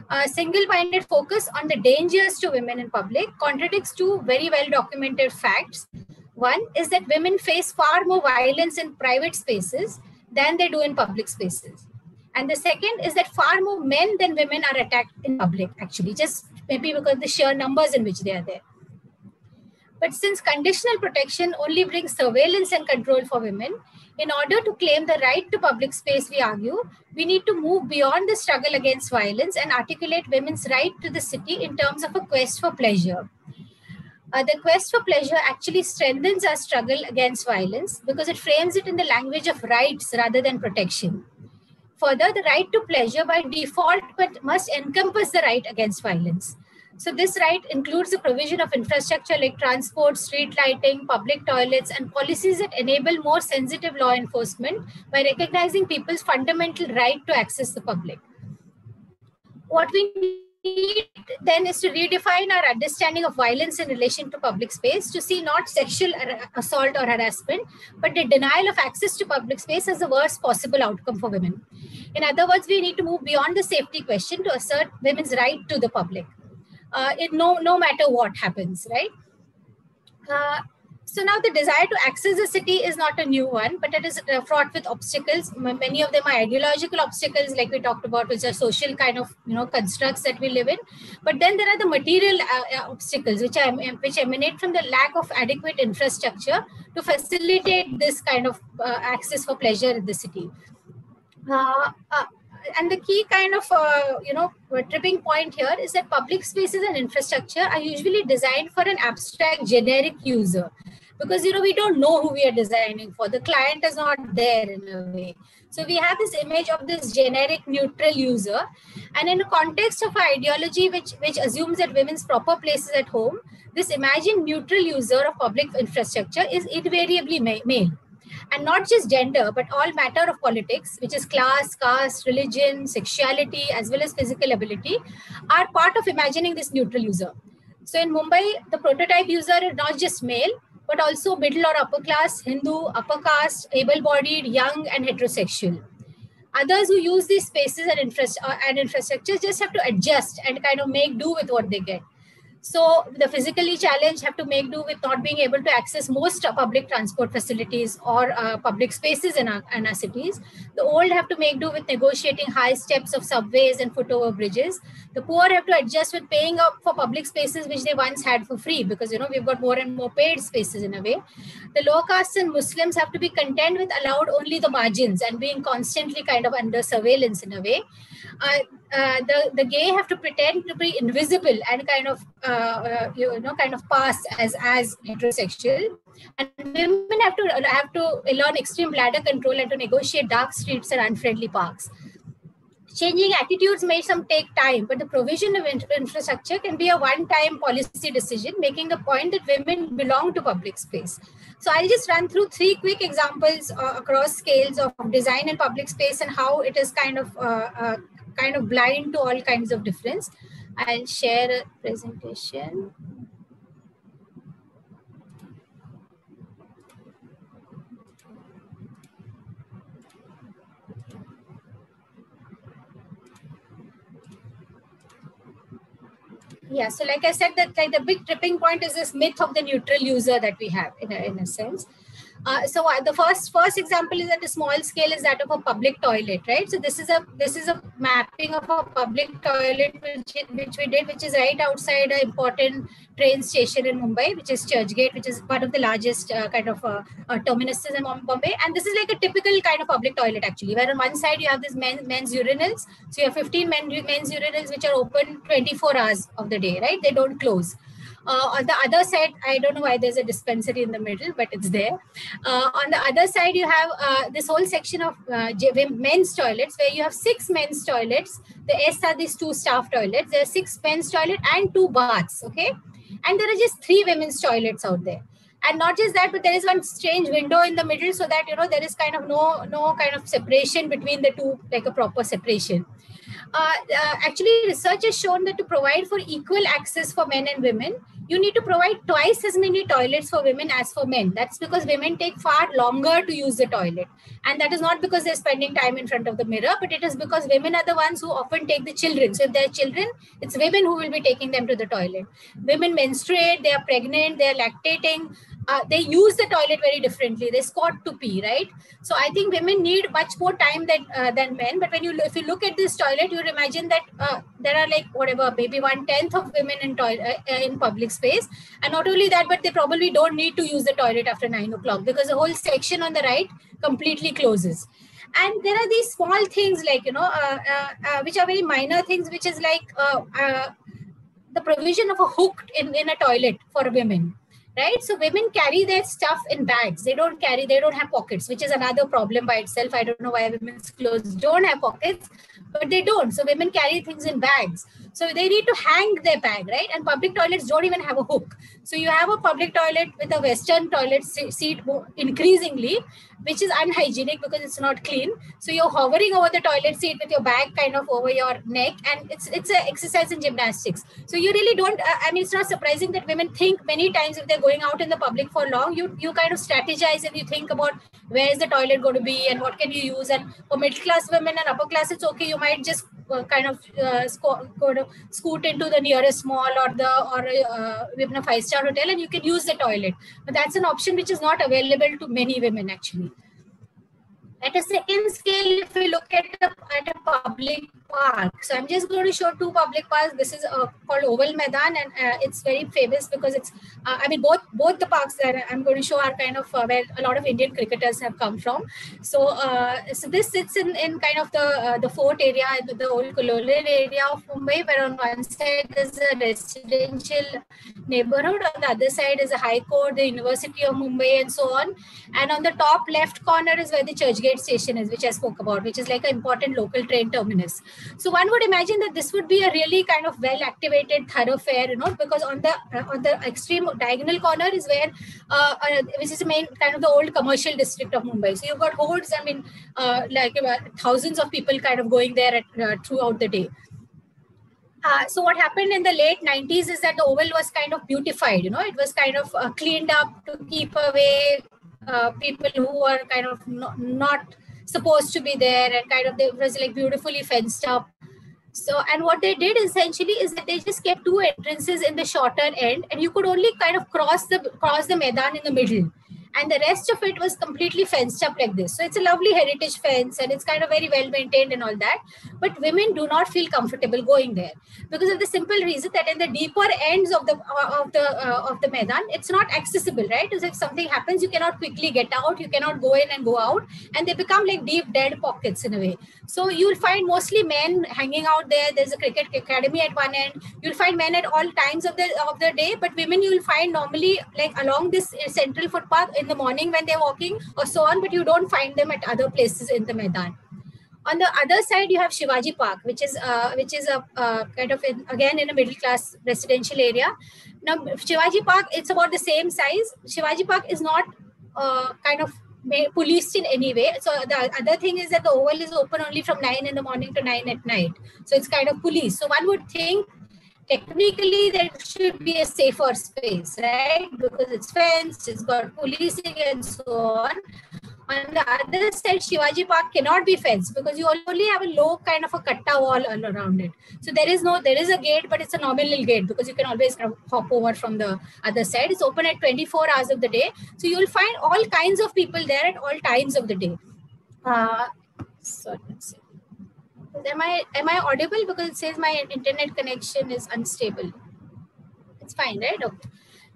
A single-minded focus on the dangers to women in public contradicts two very well-documented facts. One is that women face far more violence in private spaces than they do in public spaces. And the second is that far more men than women are attacked in public, actually, just maybe because of the sheer numbers in which they are there. But since conditional protection only brings surveillance and control for women, in order to claim the right to public space, we argue, we need to move beyond the struggle against violence and articulate women's right to the city in terms of a quest for pleasure. The quest for pleasure actually strengthens our struggle against violence because it frames it in the language of rights rather than protection. Further, the right to pleasure by default but must encompass the right against violence. So this right includes the provision of infrastructure like transport, street lighting, public toilets, and policies that enable more sensitive law enforcement by recognizing people's fundamental right to access the public. What we need then is to redefine our understanding of violence in relation to public space to see not sexual assault or harassment, but the denial of access to public space as the worst possible outcome for women. In other words, we need to move beyond the safety question to assert women's right to the public. No matter what happens, right? So now the desire to access the city is not a new one, but it is fraught with obstacles. Many of them are ideological obstacles, like we talked about, which are social kind of constructs that we live in. But then there are the material obstacles, which emanate from the lack of adequate infrastructure to facilitate this kind of access for pleasure in the city. And the key kind of, tripping point here is that public spaces and infrastructure are usually designed for an abstract generic user. because, we don't know who we are designing for. The client is not there in a way. So we have this image of this generic neutral user. And in the context of our ideology, which assumes that women's proper place is at home, this imagined neutral user of public infrastructure is invariably male. And not just gender, but all matter of politics, which is class, caste, religion, sexuality, as well as physical ability, are part of imagining this neutral user. So in Mumbai, the prototype user is not just male, but also middle or upper class, Hindu, upper caste, able-bodied, young, and heterosexual. Others who use these spaces and infrastructure just have to adjust and kind of make do with what they get. So the physically challenged have to make do with not being able to access most public transport facilities or public spaces in our cities. The old have to make do with negotiating high steps of subways and foot over bridges. The poor have to adjust with paying up for public spaces which they once had for free, because we've got more and more paid spaces in a way. The low castes and Muslims have to be content with allowed only the margins and being constantly kind of under surveillance in a way. The gay have to pretend to be invisible and kind of pass as heterosexual, and women have to learn extreme bladder control and to negotiate dark streets and unfriendly parks. Changing attitudes may take time, but the provision of infrastructure can be a one-time policy decision, making the point that women belong to public space. So I'll just run through 3 quick examples across scales of design in public space and how it is kind of blind to all kinds of difference. I'll share a presentation. Yeah, so like I said, that the big tripping point is this myth of the neutral user that we have in a sense. So the first example is at a small scale is that of a public toilet, right? So this is a mapping of a public toilet which we did, which is right outside an important train station in Mumbai, which is Churchgate, which is one of the largest terminuses in Bombay. And this is like a typical kind of public toilet actually, where on one side you have this men's urinals. So you have 15 men's urinals which are open 24 hours of the day, right? They don't close. On the other side, I don't know why there's a dispensary in the middle, but it's there. On the other side, you have this whole section of men's toilets, where you have 6 men's toilets. The S are these 2 staff toilets. There are 6 men's toilets and 2 baths, okay? And there are just 3 women's toilets out there. And not just that, but there is one strange window in the middle, so that, there is kind of no kind of separation between the two, like a proper separation. Actually, research has shown that to provide for equal access for men and women, you need to provide twice as many toilets for women as for men. That's because women take far longer to use the toilet. And that is not because they're spending time in front of the mirror, but it is because women are the ones who often take the children. So if they're children, it's women who will be taking them to the toilet. Women menstruate, they are pregnant, they are lactating. They use the toilet very differently. They squat to pee, right? So I think women need much more time than men. But if you look at this toilet, you would imagine that there are like maybe 1/10 of women in public space. And not only that, but they probably don't need to use the toilet after 9 o'clock, because the whole section on the right completely closes. And there are these small things like, which are very minor things, which is like the provision of a hook in a toilet for women. Right? So women carry their stuff in bags. They don't have pockets, which is another problem by itself. I don't know why women's clothes don't have pockets, but they don't. So women carry things in bags. So they need to hang their bag, right? And public toilets don't even have a hook. So you have a public toilet with a Western toilet seat increasingly, which is unhygienic because it's not clean. So you're hovering over the toilet seat with your bag kind of over your neck, and it's an exercise in gymnastics. So you really don't, it's not surprising that women think many times if they're going out in the public for long, you kind of strategize and you think about where is the toilet going to be and what can you use. And for middle class women and upper class, it's okay. You might just scoot into the nearest mall or a 5-star hotel, and you can use the toilet. But that's an option which is not available to many women actually. At a second scale, if we look at a public park. So I'm just going to show two public parks. This is called Oval Maidan, and it's very famous because it's, I mean, both the parks that I'm going to show are kind of where a lot of Indian cricketers have come from. So so this sits in kind of the fort area, the old colonial area of Mumbai, where on one side there's a residential neighborhood, on the other side is a high court, the University of Mumbai, and so on. And on the top left corner is where the Churchgate station is, which I spoke about, which is like an important local train terminus. So one would imagine that this would be a really kind of well activated thoroughfare, because on the extreme diagonal corner is where which is the main kind of the old commercial district of Mumbai. So you've got hordes, I mean, like thousands of people kind of going there throughout the day. So what happened in the late 90s is that the Oval was kind of beautified, it was kind of cleaned up to keep away people who were kind of not supposed to be there, and kind of, it was like beautifully fenced up. So, and what they did essentially is that they just kept two entrances in the shorter end, and you could only kind of cross the Maidan in the middle. And the rest of it was completely fenced up like this. So it's a lovely heritage fence, and it's kind of very well maintained and all that. But women do not feel comfortable going there because of the simple reason that in the deeper ends of the Maidan, it's not accessible, right? So if something happens, you cannot quickly get out, you cannot go in and go out, and they become like deep dead pockets in a way. So you'll find mostly men hanging out there. There's a cricket academy at one end. You'll find men at all times of the day, but women you'll find normally like along this central footpath in the morning when they're walking or so on, but you don't find them at other places in the Maidan. On the other side, you have Shivaji Park, which is a kind of again in a middle class residential area. Now, Shivaji Park, it's about the same size. Shivaji Park is not kind of policed in any way. So the other thing is that the Oval is open only from 9 in the morning to 9 at night. So it's kind of policed. So one would think technically there should be a safer space, right? Because it's fenced, it's got policing and so on. On the other side, Shivaji Park cannot be fenced because you only have a low kind of a katta wall all around it. So there is a gate, but it's a nominal gate because you can always kind of hop over from the other side. It's open at 24 hours of the day. So you'll find all kinds of people there at all times of the day. So let's see. Am I audible? Because it says my internet connection is unstable. It's fine, right? Okay.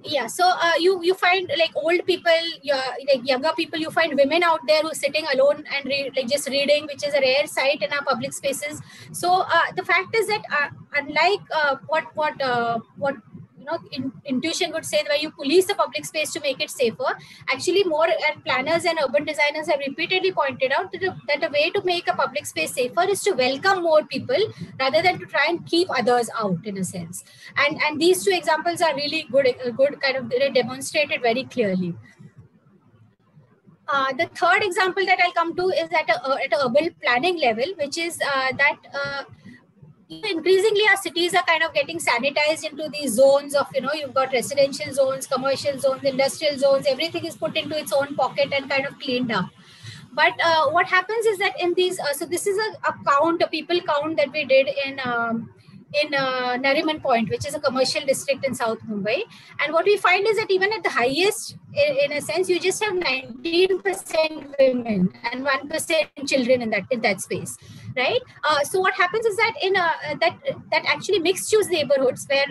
Yeah, so you find like old people, like younger people, you find women out there who are sitting alone and just reading, which is a rare sight in our public spaces. So the fact is that unlike what intuition would say, where you police the public space to make it safer, actually more and planners and urban designers have repeatedly pointed out that the way to make a public space safer is to welcome more people rather than to try and keep others out, in a sense. And these two examples are really good kind of demonstrated very clearly. The third example that I'll come to is at an urban planning level, which is that increasingly our cities are kind of getting sanitized into these zones of, you've got residential zones, commercial zones, industrial zones, everything is put into its own pocket and kind of cleaned up. But what happens is that in these, so this is a people count that we did in Nariman Point, which is a commercial district in South Mumbai. And what we find is that even at the highest, in a sense, you just have 19% women and 1% children in that space, right? So what happens is that in that actually mixed-use neighborhoods where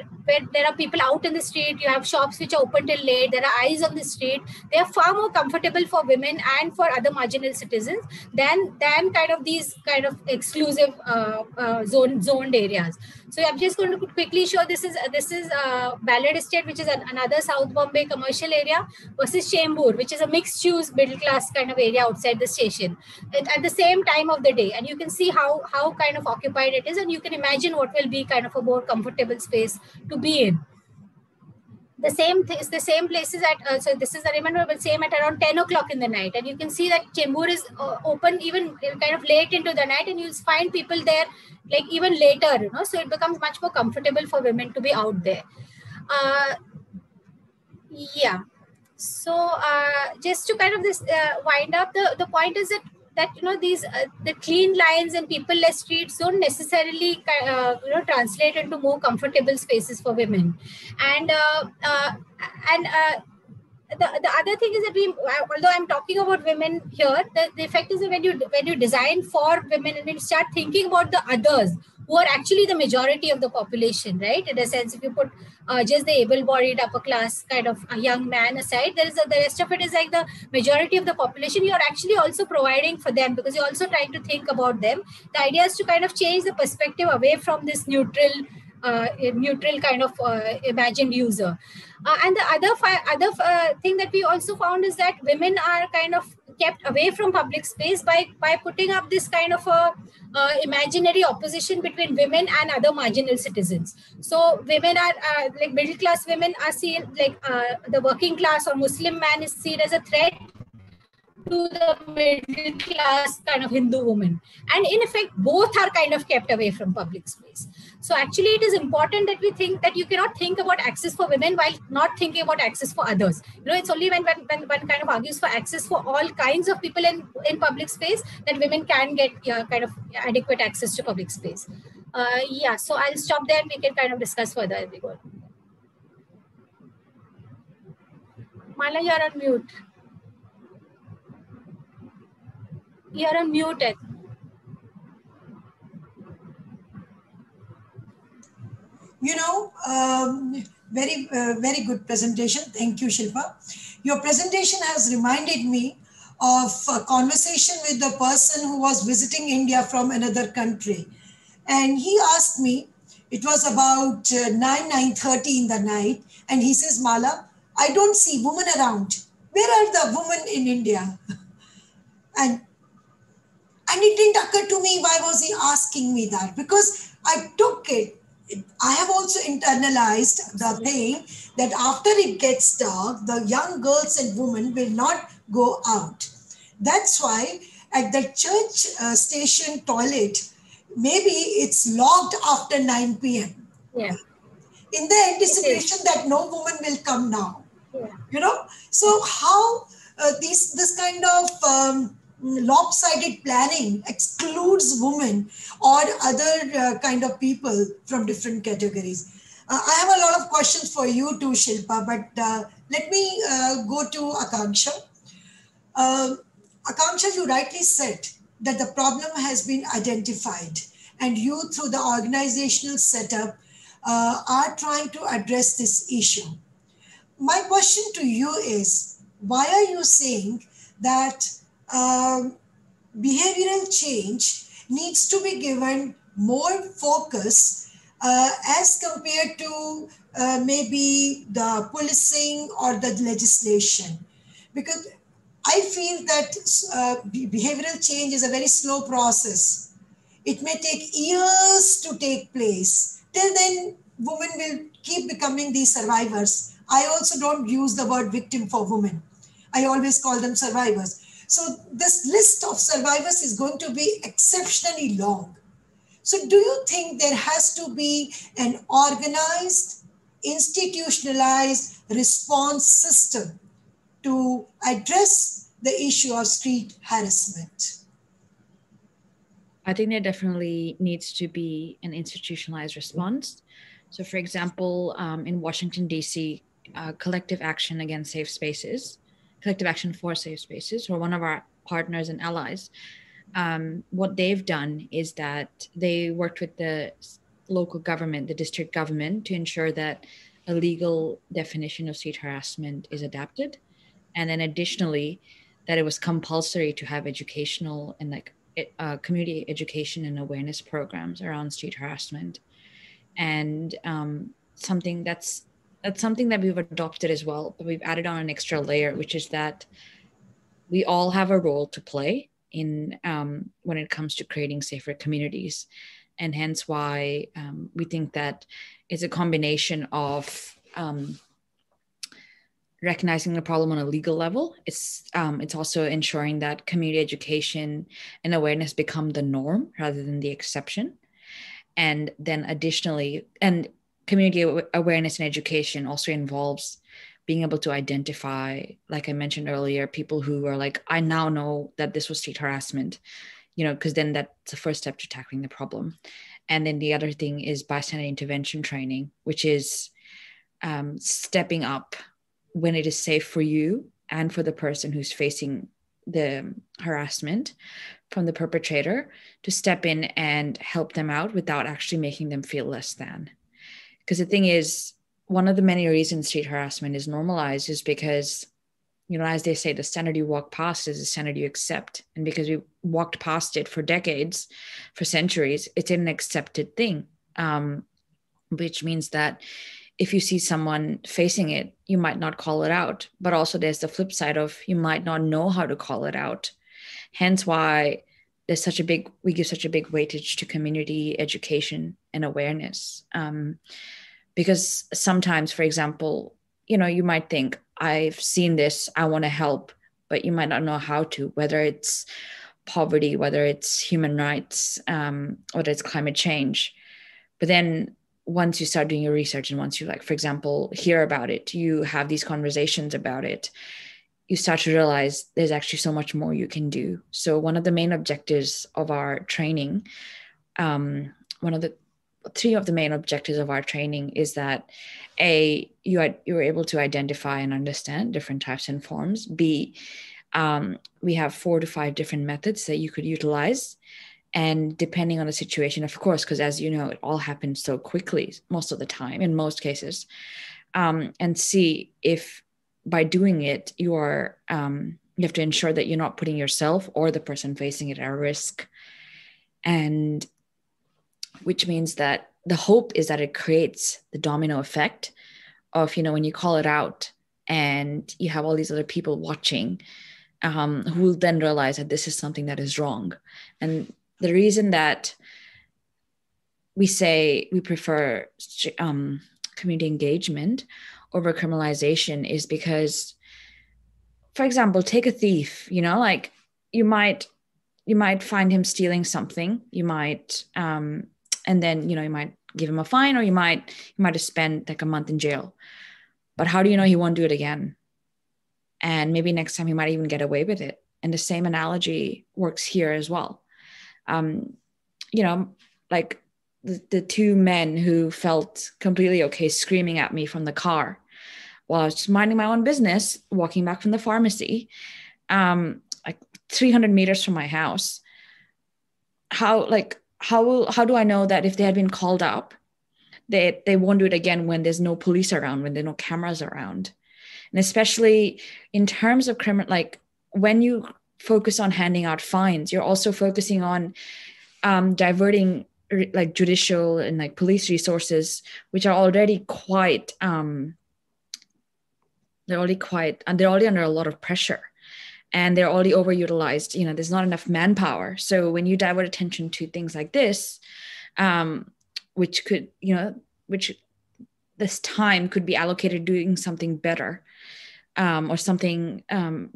there are people out in the street, you have shops which are open till late, there are eyes on the street, they are far more comfortable for women and for other marginal citizens than kind of these kind of exclusive zoned areas. So I'm just going to quickly show this is Ballard Estate, which is another South Bombay commercial area, versus Chembur, which is a mixed-use middle-class kind of area outside the station at the same time of the day. And you can see how kind of occupied it is, and you can imagine what will be kind of a more comfortable space to be in. The same places at, so this is, I remember, but same at around 10 o'clock in the night. And you can see that Chembur is open even kind of late into the night, and you'll find people there like even later, so it becomes much more comfortable for women to be out there. Yeah. So just to kind of wind up, the point is that these the clean lines and people-less streets don't necessarily translate into more comfortable spaces for women, and the other thing is that although I'm talking about women here, the effect is that when you design for women and when you start thinking about the others who are actually the majority of the population, right? In a sense, if you put just the able-bodied upper class kind of a young man aside, the rest of it is like the majority of the population. You're actually also providing for them because you're also trying to think about them. The idea is to kind of change the perspective away from this neutral kind of imagined user. And the other thing that we also found is that women are kind of kept away from public space by putting up this kind of a imaginary opposition between women and other marginal citizens. So women are like middle class women are seen like the working class or Muslim man is seen as a threat to the middle class kind of Hindu woman. And in effect, both are kind of kept away from public space. So actually, it is important that we think that you cannot think about access for women while not thinking about access for others. It's only when one kind of argues for access for all kinds of people in public space that women can get kind of adequate access to public space. Yeah, so I'll stop there and we can kind of discuss further as we go. Mala, you're on mute. You're on mute. Very good presentation. Thank you, Shilpa. Your presentation has reminded me of a conversation with the person who was visiting India from another country. And he asked me, it was about 9:30 in the night. And he says, Mala, I don't see women around. Where are the women in India? And it didn't occur to me, why was he asking me that? Because I took it. I have also internalized the thing that after it gets dark, the young girls and women will not go out. That's why at the church station toilet, maybe it's locked after 9 p.m. Yeah. In the anticipation that no woman will come now. Yeah. So how this kind of lopsided planning excludes women or other kind of people from different categories. I have a lot of questions for you too, Shilpa, but let me go to Aakanksha. Aakanksha, you rightly said that the problem has been identified and you through the organizational setup are trying to address this issue. My question to you is, why are you saying that behavioral change needs to be given more focus as compared to maybe the policing or the legislation? Because I feel that behavioral change is a very slow process. It may take years to take place. Till then, women will keep becoming these survivors. I also don't use the word victim for women. I always call them survivors. So this list of survivors is going to be exceptionally long. So do you think there has to be an organized, institutionalized response system to address the issue of street harassment? I think there definitely needs to be an institutionalized response. So for example, in Washington, D.C., collective action against safe spaces, collective action for safe spaces, or one of our partners and allies, what they've done is that they worked with the local government, the district government, to ensure that a legal definition of street harassment is adapted. And then additionally, that it was compulsory to have educational and community education and awareness programs around street harassment. And something that's something that we've adopted as well, but we've added on an extra layer, which is that we all have a role to play in when it comes to creating safer communities. And hence why we think that it's a combination of recognizing the problem on a legal level. It's also ensuring that community education and awareness become the norm rather than the exception. And then additionally, and community awareness and education also involves being able to identify, like I mentioned earlier, people who are like, I now know that this was street harassment, because then that's the first step to tackling the problem. And then the other thing is bystander intervention training, which is stepping up when it is safe for you and for the person who's facing the harassment from the perpetrator to step in and help them out without actually making them feel less than. Because the thing is, one of the many reasons street harassment is normalized is because, as they say, the standard you walk past is the standard you accept. And because we walked past it for decades, for centuries, it's an accepted thing, which means that if you see someone facing it, you might not call it out. But also there's the flip side of you might not know how to call it out. Hence why we give such a big weightage to community education and awareness. Because sometimes, for example, you might think, I've seen this, I want to help, but you might not know how to, whether it's poverty, whether it's human rights, whether it's climate change. But then once you start doing your research and once you, for example, hear about it, you have these conversations about it, you start to realize there's actually so much more you can do. So one of the main objectives of our training, three of the main objectives of our training is that A, you're able to identify and understand different types and forms. B, we have 4 to 5 different methods that you could utilize. And depending on the situation, of course, because as you know, it all happens so quickly most of the time, in most cases. And C, if by doing it, you have to ensure that you're not putting yourself or the person facing it at risk. And which means that the hope is that it creates the domino effect of, when you call it out and you have all these other people watching, who will then realize that this is something that is wrong. And the reason that we say we prefer community engagement over criminalization is because, for example, take a thief, you might find him stealing something, you might, and then, you might give him a fine, or you might have spent a month in jail. But how do you know he won't do it again? And maybe next time he might even get away with it. And the same analogy works here as well. The 2 men who felt completely okay screaming at me from the car while I was just minding my own business, walking back from the pharmacy, 300 meters from my house. How do I know that if they had been called up, they won't do it again when there's no police around, when there are no cameras around? And especially in terms of when you focus on handing out fines, you're also focusing on diverting judicial and police resources, which are already quite, they're already under a lot of pressure, and they're already overutilized. There's not enough manpower. So when you divert attention to things like this, which this time could be allocated doing something better, or something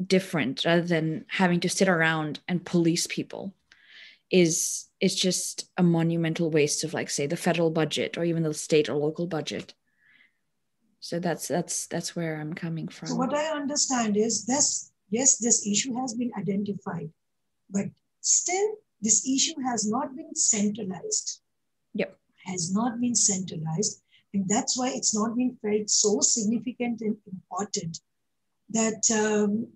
different, rather than having to sit around and police people, is just a monumental waste of, say, the federal budget or even the state or local budget. So that's where I'm coming from. So what I understand is this issue has been identified, but still this issue has not been centralized. Yep. Has not been centralized. And that's why it's not been felt so significant and important that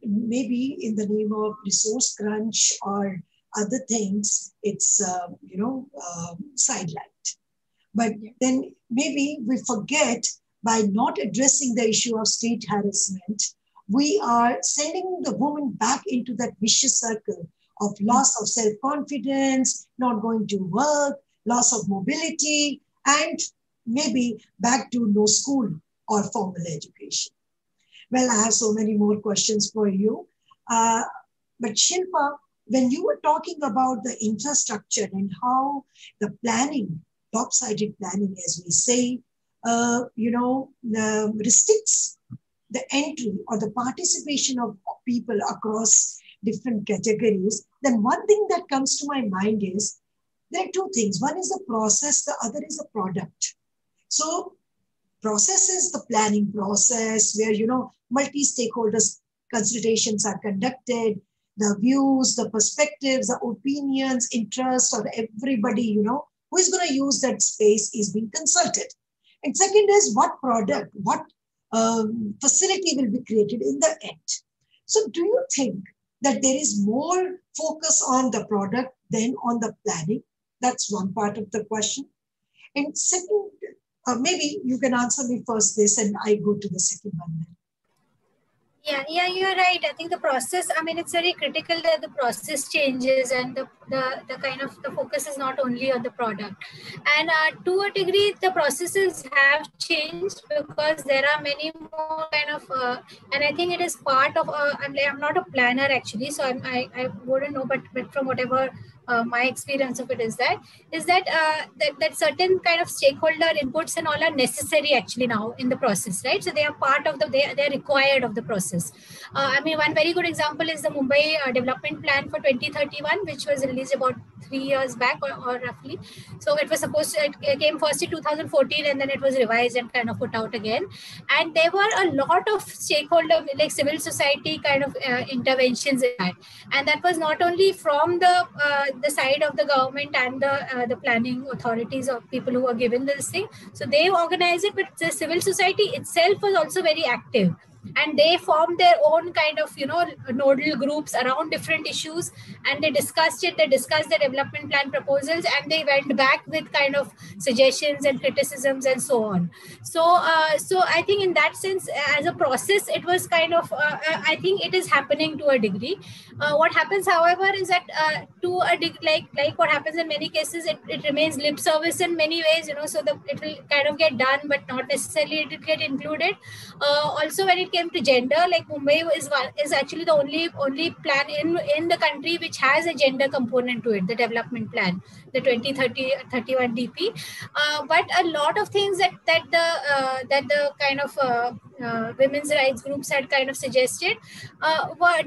maybe in the name of resource crunch or other things, it's, sidelined. But then maybe we forget, by not addressing the issue of street harassment, we are sending the woman back into that vicious circle of loss of self-confidence, not going to work, loss of mobility, and maybe back to no school or formal education. Well, I have so many more questions for you. But Shilpa, when you were talking about the infrastructure and how the planning, lopsided planning, as we say, restricts the entry or the participation of people across different categories, then one thing that comes to my mind is there are 2 things. One is the process, the other is the product. So process is the planning process where, multi-stakeholders consultations are conducted, the views, the perspectives, the opinions, interests of everybody, who is going to use that space is being consulted. And second is what product, what facility will be created in the end. So do you think that there is more focus on the product than on the planning? That's one part of the question. And second, maybe you can answer me first this and I go to the second one then. Yeah, you're right. I think the process, I mean, it's very critical that the process changes and the kind of the focus is not only on the product. And to a degree, the processes have changed because there are many more kind of, and I think it is part of, I'm not a planner actually, so I wouldn't know, but from whatever my experience of it is that certain kind of stakeholder inputs and all are necessary actually now in the process, right? So they are part of they're required of the process. I mean, one very good example is the Mumbai development plan for 2031, which was released about 3 years back or roughly. So it was supposed to, it came first in 2014 and then it was revised and kind of put out again. And there were a lot of stakeholder, like civil society kind of interventions in that. And that was not only from the side of the government and the planning authorities or people who were given this thing. So they organized it, but the civil society itself was also very active. And they formed their own kind of, nodal groups around different issues, and they discussed it. They discussed the development plan proposals, and they went back with kind of suggestions and criticisms and so on. So I think in that sense, as a process, it was kind of, I think it is happening to a degree. What happens, however, is that to a degree, like what happens in many cases, it remains lip service in many ways, so it will kind of get done, but not necessarily it will get included. Also, when it came to gender, like Mumbai is actually the only plan in the country which has a gender component to it, the development plan, the 2031 DP. But a lot of things that the kind of women's rights groups had kind of suggested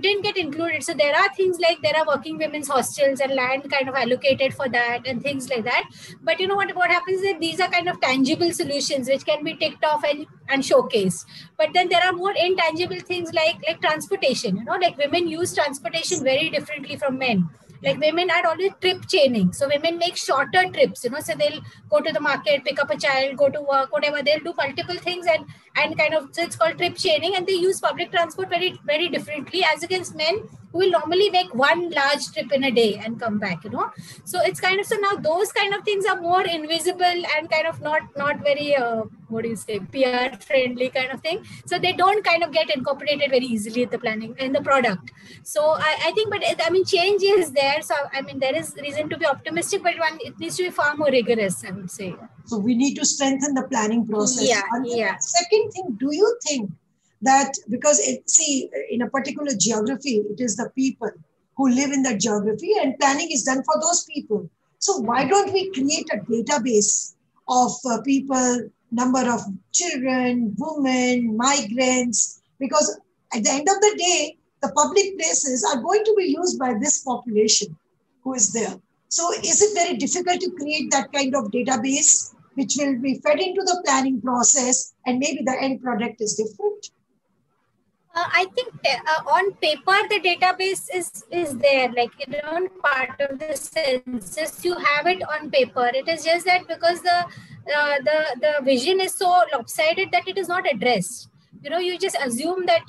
didn't get included. So there are things like there are working women's hostels and land kind of allocated for that and things like that. But you know what happens is that these are kind of tangible solutions which can be ticked off and showcased. But then there are more intangible things like transportation. Like women use transportation very differently from men. Like women are always trip chaining. So women make shorter trips, so they'll go to the market, pick up a child, go to work, whatever. They'll do multiple things and kind of, so it's called trip chaining, and they use public transport very, very differently as against men who will normally make one large trip in a day and come back, So it's kind of, so now those kind of things are more invisible and kind of not very, PR friendly kind of thing. So they don't kind of get incorporated very easily in the planning, in the product. So I think, but change is there. So, there is reason to be optimistic, but it needs to be far more rigorous, I would say. So we need to strengthen the planning process. Yeah. Second thing, do you think that because in a particular geography, it is the people who live in that geography and planning is done for those people. So why don't we create a database of people, number of children, women, migrants, because at the end of the day, the public places are going to be used by this population who is there. So is it very difficult to create that kind of database which will be fed into the planning process and maybe the end product is different? I think on paper, the database is there, like on part of the census, you have it on paper. It is just that because the vision is so lopsided that it is not addressed. You just assume that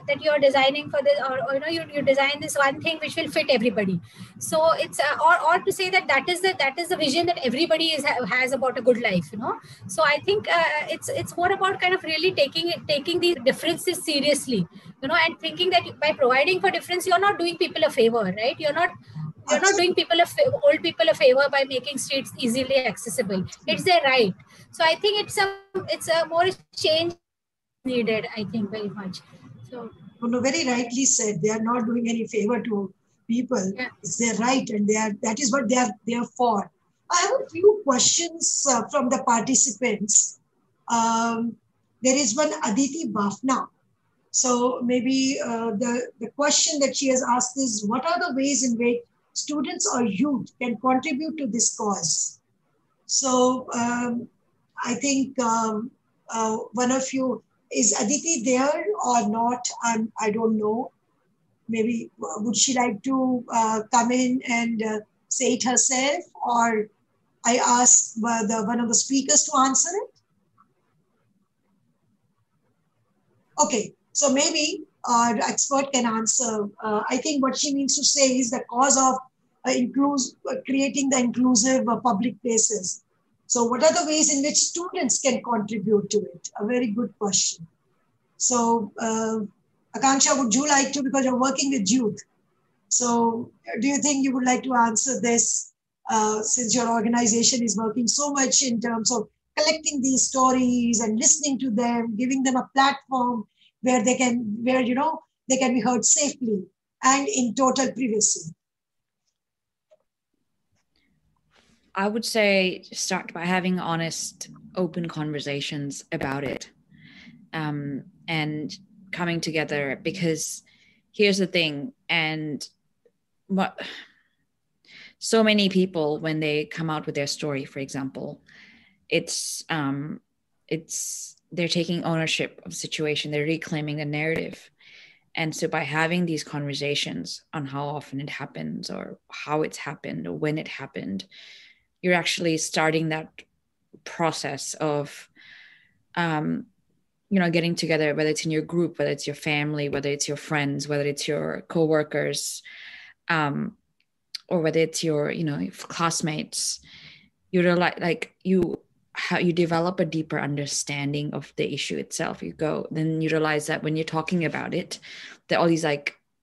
that you're designing for this, or you design this one thing which will fit everybody. So it's or to say that is the vision that everybody has about a good life. So I think it's more about kind of really taking these differences seriously. And thinking that by providing for difference, you're not doing people a favor, right? You're not doing old people a favor by making streets easily accessible. It's their right. So I think it's a more change needed, I think, very much. So very rightly said. They are not doing any favor to people. Yeah. It's their right, and that is what they are there for. I have a few questions from the participants. There is one Aditi Bafna. So maybe the question that she has asked is, what are the ways in which students or youth can contribute to this cause? So I think one of you, is Aditi there or not? I don't know. Maybe would she like to come in and say it herself, or I ask one of the speakers to answer it? Okay, so maybe our expert can answer. I think what she means to say is the cause of creating the inclusive public places. So what are the ways in which students can contribute to it? A very good question. So Aakanksha, would you like to, because you're working with youth, so do you think you would like to answer this since your organization is working so much in terms of collecting these stories and listening to them, giving them a platform where they can, where, you know, they can be heard safely and in total privacy? I would say start by having honest, open conversations about it, and coming together, because here's the thing, and what so many people, when they come out with their story, for example, it's they're taking ownership of the situation, they're reclaiming the narrative. And so by having these conversations on how often it happens or how it's happened or when it happened, you're actually starting that process of getting together, whether it's in your group, whether it's your family, whether it's your friends, whether it's your coworkers, or whether it's your classmates. You develop a deeper understanding of the issue itself. Then you realize that when you're talking about it, that all these,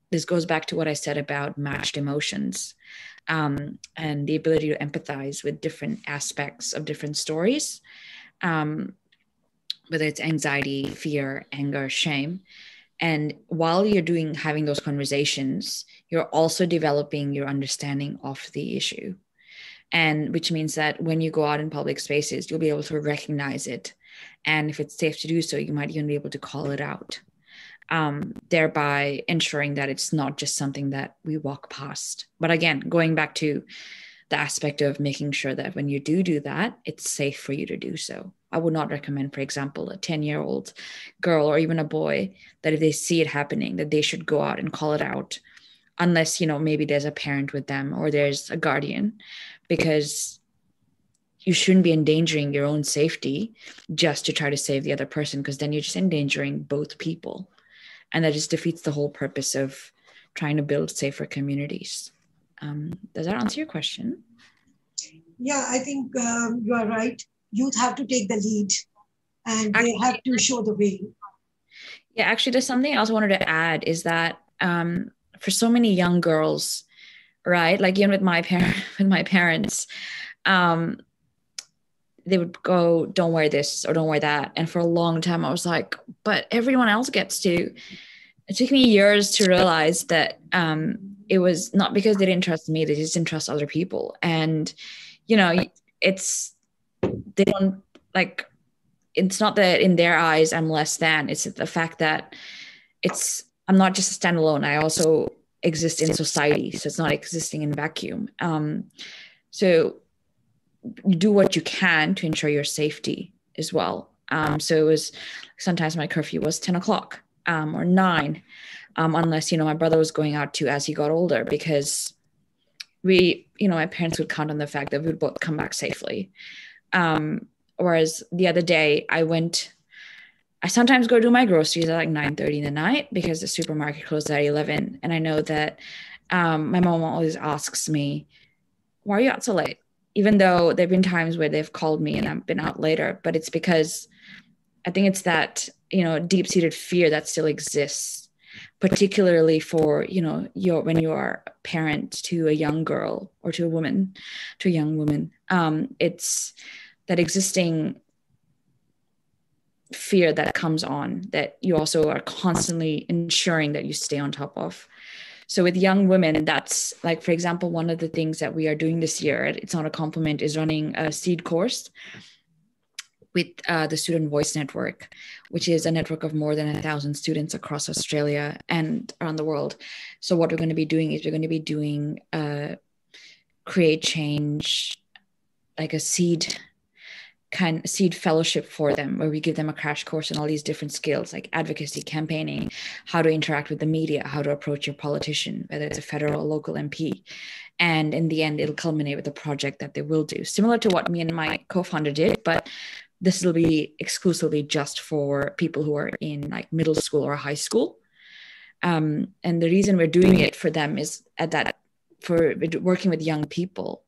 this goes back to what I said about matched emotions, and the ability to empathize with different aspects of different stories, whether it's anxiety, fear, anger, shame. And while you're having those conversations, you're also developing your understanding of the issue. And which means that when you go out in public spaces, you'll be able to recognize it. And if it's safe to do so, you might even be able to call it out, thereby ensuring that it's not just something that we walk past. But again, going back to the aspect of making sure that when you do that, it's safe for you to do so. I would not recommend, for example, a 10-year-old girl or even a boy, that if they see it happening, that they should go out and call it out, unless, maybe there's a parent with them or there's a guardian, because you shouldn't be endangering your own safety just to try to save the other person, because then you're just endangering both people. And that just defeats the whole purpose of trying to build safer communities. Does that answer your question? Yeah, I think you are right. Youth have to take the lead and they have to show the way. Yeah, actually, there's something else I wanted to add, is that for so many young girls, right, like even with my parents, they would go, don't wear this or don't wear that. And for a long time, I was like, but everyone else gets to. It took me years to realize that it was not because they didn't trust me, they just didn't trust other people. And, they don't, it's not that in their eyes I'm less than, it's the fact that I'm not just a standalone, I also exist in society. So it's not existing in a vacuum. So you do what you can to ensure your safety as well. So it was, sometimes my curfew was 10 o'clock or 9, unless, my brother was going out too as he got older, because my parents would count on the fact that we would both come back safely. Whereas the other day I sometimes go do my groceries at 9:30 in the night because the supermarket closed at 11. And I know that my mom always asks me, why are you out so late? Even though there've been times where they've called me and I've been out later, but it's because I think it's that, deep-seated fear that still exists, particularly for, when you are a parent to a young girl or to a young woman. It's that existing fear that comes on, that you also are constantly ensuring that you stay on top of. So with young women, that's for example, one of the things that we are doing this year, It's Not a Compliment, is running a seed course with the Student Voice Network, which is a network of more than 1,000 students across Australia and around the world. So what we're going to be doing is we're going to be doing Create Change, like a seed fellowship for them, where we give them a crash course in all these different skills like advocacy, campaigning, how to interact with the media, how to approach your politician, whether it's a federal or local MP. And in the end, it'll culminate with a project that they will do, similar to what me and my co-founder did, but this will be exclusively just for people who are in like middle school or high school. And the reason we're doing it for them is for working with young people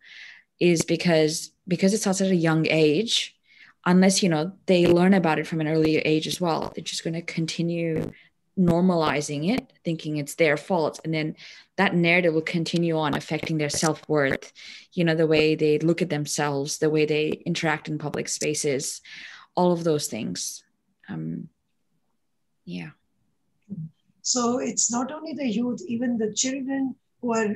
is because it's at such a young age, unless, they learn about it from an earlier age as well, they're just going to continue normalizing it, thinking it's their fault. And then that narrative will continue on affecting their self-worth, the way they look at themselves, the way they interact in public spaces, all of those things. Yeah. So it's not only the youth, even the children who are,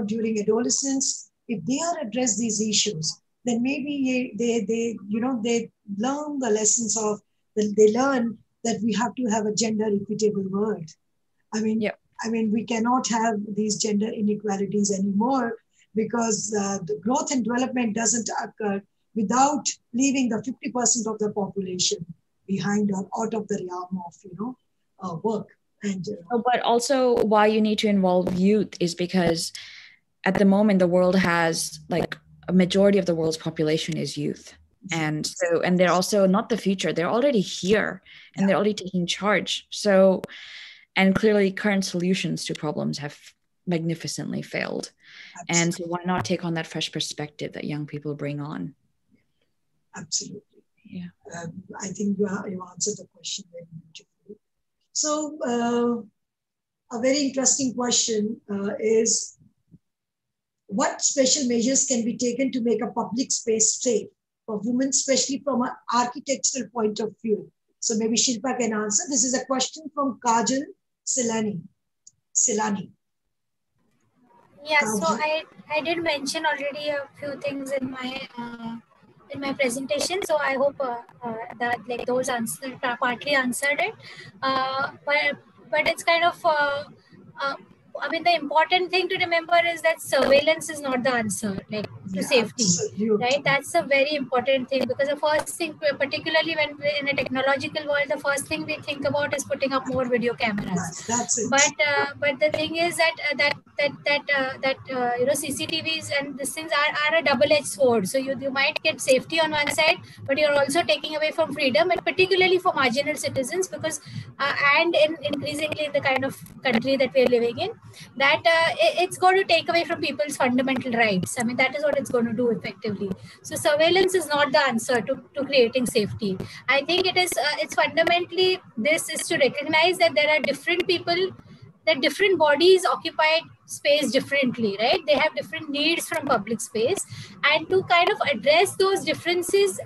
during adolescence, if they are addressed these issues, then maybe they learn the lessons of, they learn that we have to have a gender equitable world. We cannot have these gender inequalities anymore, because the growth and development doesn't occur without leaving the 50% of the population behind or out of the realm of, work. But also why you need to involve youth is because at the moment the world has like a majority of the world's population is youth. And they're also not the future, they're already here and they're already taking charge. So, and clearly current solutions to problems have magnificently failed. Absolutely. And so why not take on that fresh perspective that young people bring on? Absolutely. Yeah. I think you answered the question very beautifully. So a very interesting question is, what special measures can be taken to make a public space safe for women, especially from an architectural point of view? So maybe Shilpa can answer. This is a question from Kajal Silani. Yeah, Kajal. So I did mention already a few things in my presentation. So I hope that like those partly answered it. But it's kind of the important thing to remember is that surveillance is not the answer, to safety, absolutely. Right? That's a very important thing, because the first thing, particularly when we're in a technological world, the first thing we think about is putting up more video cameras. That's it. But the thing is that CCTVs and these things are a double-edged sword. So you might get safety on one side, but you're also taking away from freedom, and particularly for marginal citizens, because and increasingly in the kind of country that we're living in, that it's going to take away from people's fundamental rights. That is what it's going to do effectively. So surveillance is not the answer to creating safety. I think it's fundamentally, this is to recognize that there are different people, that different bodies occupy space differently, right? They have different needs from public space, and to kind of address those differences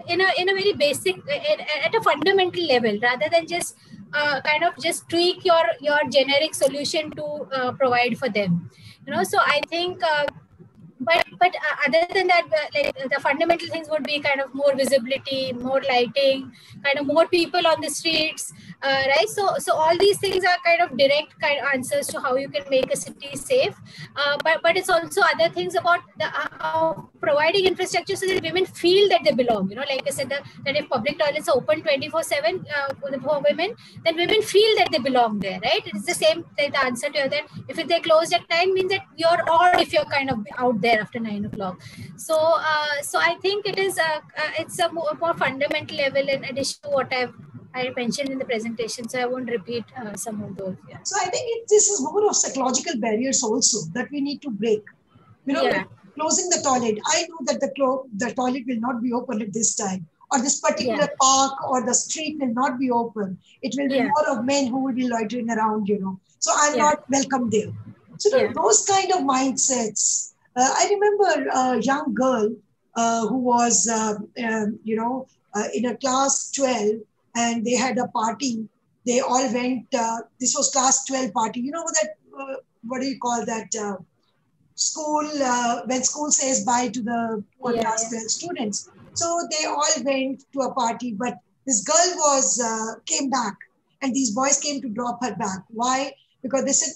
in a very basic, at a fundamental level, rather than just kind of just tweak your generic solution to provide for them. So I think. But other than that, the fundamental things would be kind of more visibility, more lighting, kind of more people on the streets, right? So all these things are kind of direct kind of answers to how you can make a city safe. But it's also other things about providing infrastructure so that women feel that they belong. Like I said, that if public toilets are open 24/7 for women, then women feel that they belong there, right? It's the same. The answer to that, if they're closed at 9, means that if you're kind of out there after 9 o'clock. So I think it's a more fundamental level, in addition to what I mentioned in the presentation. So I won't repeat some of those. Yeah. So I think this is more of psychological barriers also that we need to break. Closing the toilet. I know that the toilet will not be open at this time, or this particular park or the street will not be open. It will be more of men who will be loitering around, So I'm not welcome there. So those kind of mindsets. I remember a young girl who was, in a class 12, and they had a party. They all went, this was class 12 party. You know that, what do you call that? School, when school says bye to the class 12 students. So they all went to a party, but this girl came back, and these boys came to drop her back. Why? Because they said,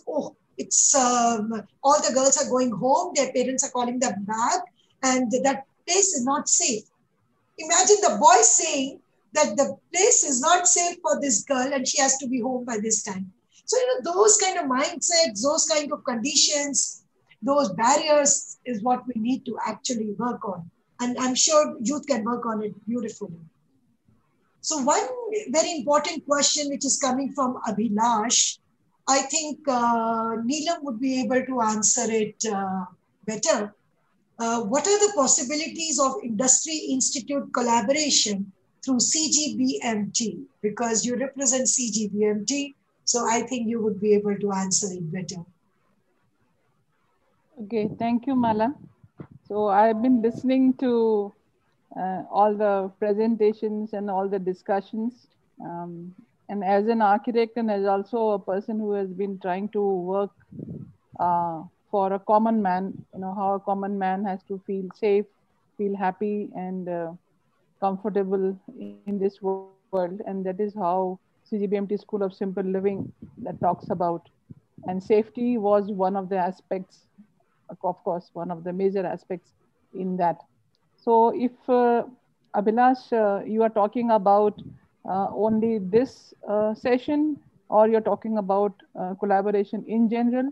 it's all the girls are going home, their parents are calling them back, and that place is not safe. Imagine the boy saying that the place is not safe for this girl and she has to be home by this time. So, those kind of mindsets, those kind of conditions, those barriers is what we need to actually work on. And I'm sure youth can work on it beautifully. So one very important question which is coming from Abhilash, I think Neelam would be able to answer it better. What are the possibilities of industry institute collaboration through CGBMT? Because you represent CGBMT, so I think you would be able to answer it better. Okay, thank you, Mala. So I've been listening to all the presentations and all the discussions. And as an architect and as also a person who has been trying to work for a common man, how a common man has to feel safe, feel happy and comfortable in this world. And that is how CGBMT School of Simple Living that talks about. And safety was one of the aspects, of course, one of the major aspects in that. So if Abhilash, you are talking about only this session, or you're talking about collaboration in general,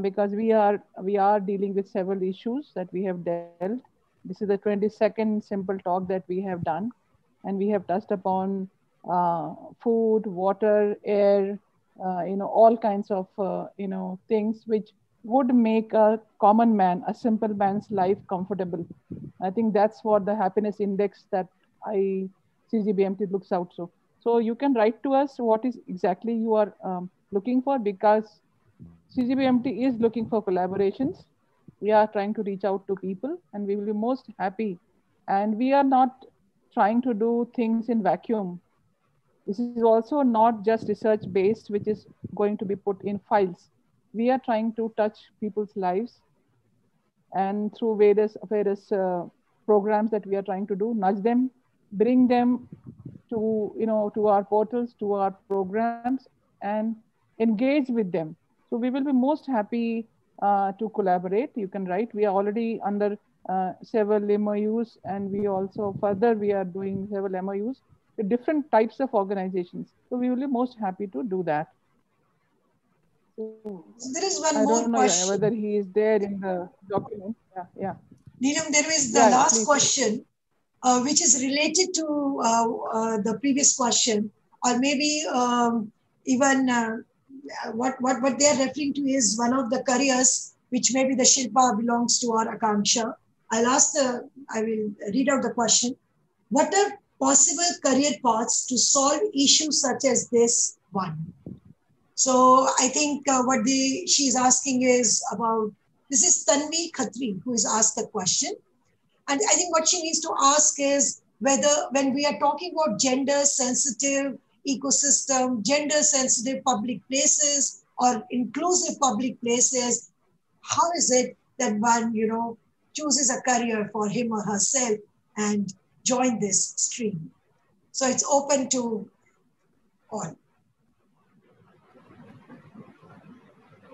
because we are dealing with several issues that we have dealt. This is the 22nd simple talk that we have done, and we have touched upon food, water, air, all kinds of things which would make a common man, a simple man's life comfortable. I think that's what the happiness index that CGBMT looks out. So you can write to us what is exactly you are looking for, because CGBMT is looking for collaborations. We are trying to reach out to people, and we will be most happy. And we are not trying to do things in vacuum. This is also not just research based, which is going to be put in files. We are trying to touch people's lives, and through various programs that we are trying to do, nudge them, bring them to our portals, to our programs, and engage with them. So we will be most happy to collaborate. You can write. We are already under several MOUs, and we also we are doing several MOUs with different types of organizations. So we will be most happy to do that. So there is one more question. Whether he is there in the document. Yeah. Neelam, there is the last question, which is related to the previous question, or maybe even what they are referring to is one of the careers which maybe the Shilpa belongs to, or Aakanksha. I will read out the question. What are possible career paths to solve issues such as this one? So I think what she's asking is about, this is Tanvi Khatri who has asked the question. And I think what she needs to ask is whether, when we are talking about gender sensitive ecosystem, gender sensitive public places or inclusive public places, how is it that one, chooses a career for him or herself and join this stream? So it's open to all.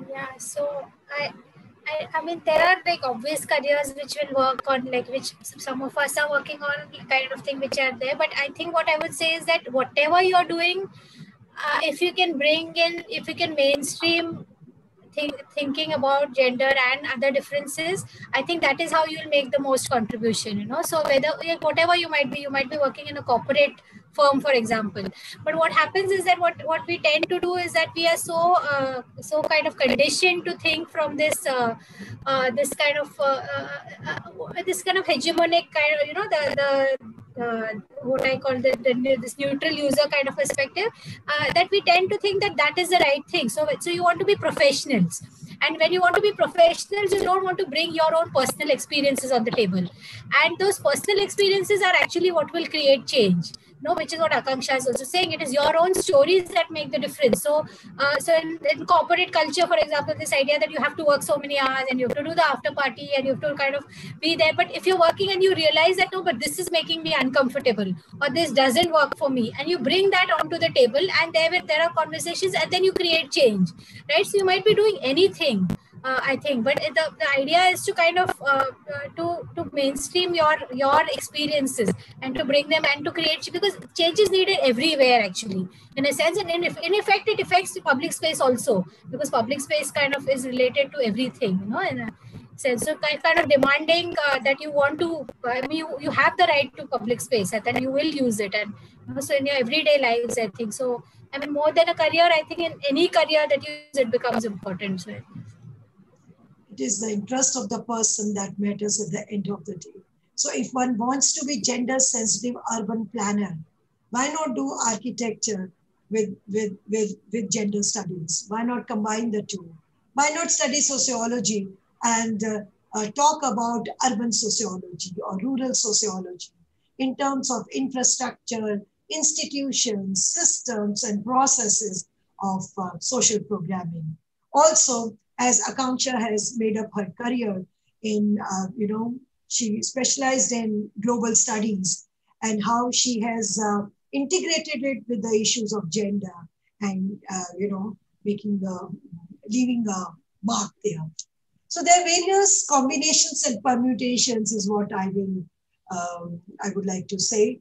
Yeah, so I mean, there are like obvious careers which will work on, like which some of us are working on, kind of thing which are there. But I think what I would say is that whatever you're doing, if you can bring in, if you can mainstream thinking about gender and other differences, I think that is how you'll make the most contribution. So whatever you might be working in a corporate firm, for example. But what happens is that what we tend to do is that we are so kind of conditioned to think from this this kind of hegemonic kind of what I call this neutral user kind of perspective, that we tend to think that is the right thing. So you want to be professionals, and when you want to be professionals, you don't want to bring your own personal experiences on the table, and those personal experiences are actually what will create change. Which is what Aakanksha is also saying. It is your own stories that make the difference. So in corporate culture, for example, this idea that you have to work so many hours and you have to do the after party and you have to kind of be there. But if you're working and you realize that, no, but this is making me uncomfortable, or this doesn't work for me, and you bring that onto the table, and there are conversations, and then you create change, right? So you might be doing anything, I think, but the idea is to kind of to mainstream your experiences and to bring them and to create, because change is needed everywhere actually, in a sense, and in effect it affects the public space also, because public space kind of is related to everything, sense. So kind of demanding that you want to, I mean, you have the right to public space and then you will use it. And so in your everyday lives, I think. So, I mean, more than a career, I think in any career that you use, it becomes important. So, it is the interest of the person that matters at the end of the day. So if one wants to be gender sensitive urban planner, why not do architecture with gender studies? Why not combine the two? Why not study sociology and talk about urban sociology or rural sociology in terms of infrastructure, institutions, systems, and processes of social programming? Also, as Aakanksha has made up her career in, she specialized in global studies and how she has integrated it with the issues of gender and, leaving a mark there. So there are various combinations and permutations is what I would like to say.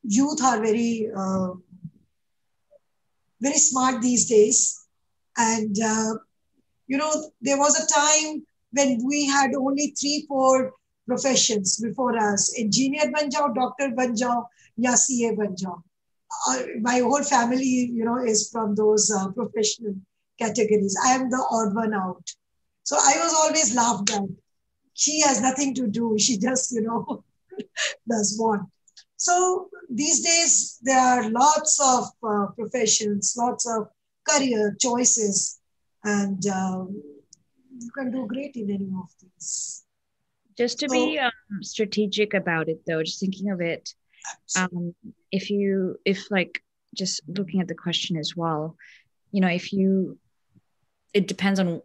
Youth are very smart these days. And, there was a time when we had only 3-4 professions before us. Engineer ban jao, doctor ban jao, ya CA ban jao. My whole family, is from those professional categories. I am the odd one out. So I was always laughed at. She has nothing to do. She just, does what. So these days, there are lots of professions, lots of career choices, and you can do great in any of these. Just to be strategic about it, though, just thinking of it, if just looking at the question as well, it depends on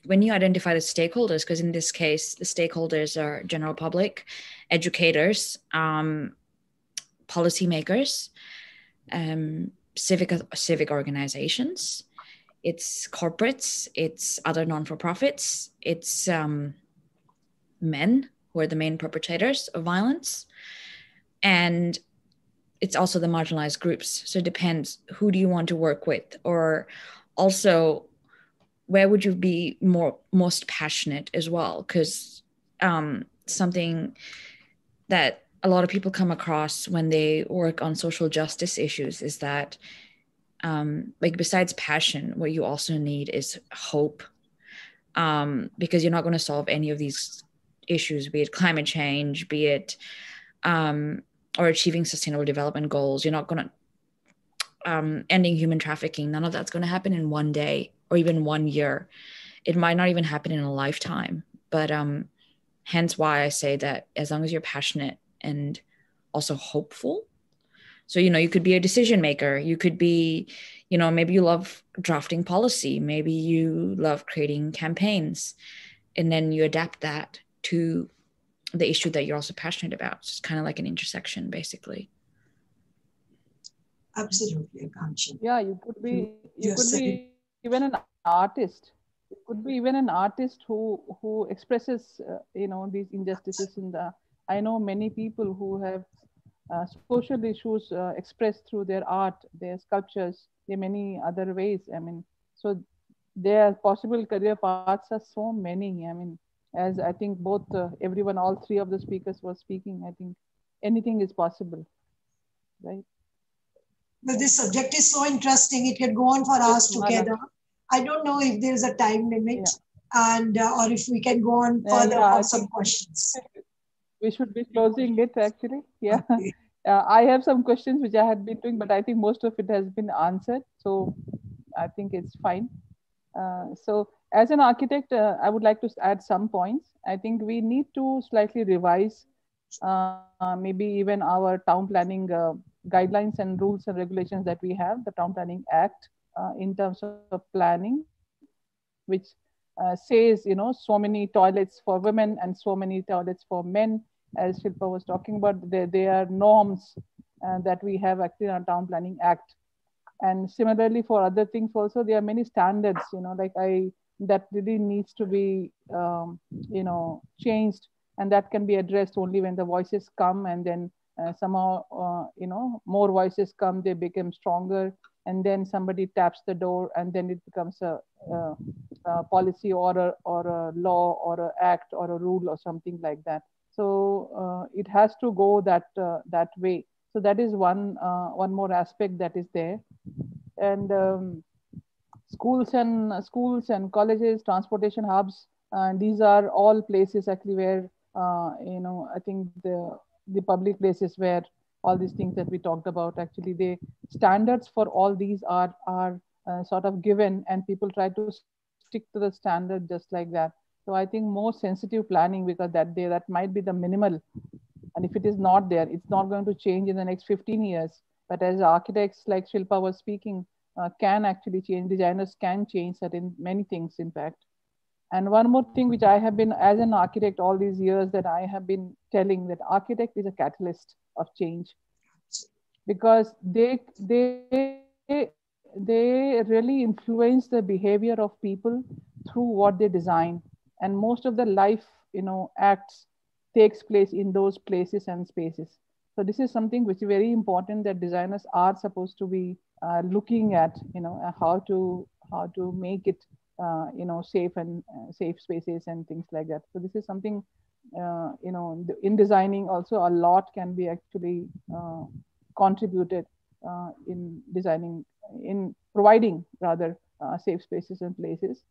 when you identify the stakeholders, because in this case, the stakeholders are general public, educators, policymakers, civic organizations, it's corporates, it's other non-for-profits, it's men who are the main perpetrators of violence, and it's also the marginalized groups. So it depends, who do you want to work with, or also where would you be most passionate as well? Because something that a lot of people come across when they work on social justice issues is that besides passion, what you also need is hope, because you're not going to solve any of these issues, be it climate change, be it or achieving sustainable development goals. You're not going to ending human trafficking. None of that's going to happen in one day or even 1 year. It might not even happen in a lifetime. But hence why I say that as long as you're passionate and also hopeful. So, you could be a decision maker. You could be, maybe you love drafting policy. Maybe you love creating campaigns. And then you adapt that to the issue that you're also passionate about. It's kind of like an intersection, basically. Absolutely, Aakanksha. Yeah, you could be even an artist. It could be even an artist who expresses these injustices in the. I know many people who have social issues expressed through their art, their sculptures, there are many other ways. I mean, so their possible career paths are so many. I mean, as I think both everyone, all three of the speakers were speaking, I think anything is possible, right? Well, this subject is so interesting. It can go on for hours together. I don't know if there's a time limit, and or if we can go on further for some questions. We should be closing it actually. Yeah. Okay. I have some questions which I had been doing, but I think most of it has been answered. So I think it's fine. So as an architect, I would like to add some points. I think we need to slightly revise maybe even our town planning guidelines and rules and regulations that we have, the Town Planning Act, in terms of planning, which says, so many toilets for women and so many toilets for men. As Shilpa was talking about, there are norms that we have actually in our Town Planning Act. And similarly for other things also, there are many standards, that really needs to be, changed, and that can be addressed only when the voices come, and then somehow, more voices come, they become stronger, and then somebody taps the door, and then it becomes a policy or a law or an act or a rule or something like that. So it has to go that way. So that is one more aspect that is there. And schools and colleges, transportation hubs, these are all places actually where I think the public places where all these things that we talked about, actually the standards for all these are sort of given, and people try to stick to the standard just like that. So I think more sensitive planning, because that might be the minimal, and if it is not there, it's not going to change in the next 15 years. But as architects, like Shilpa was speaking, can actually change, designers can change certain many things, in fact. And one more thing which I have been, as an architect all these years, that I have been telling, that architect is a catalyst of change, because they really influence the behavior of people through what they design. And most of the life, acts takes place in those places and spaces. So this is something which is very important, that designers are supposed to be looking at, how to make it safe, and safe spaces and things like that. So this is something, in designing also a lot can be actually contributed in designing, in providing rather safe spaces and places.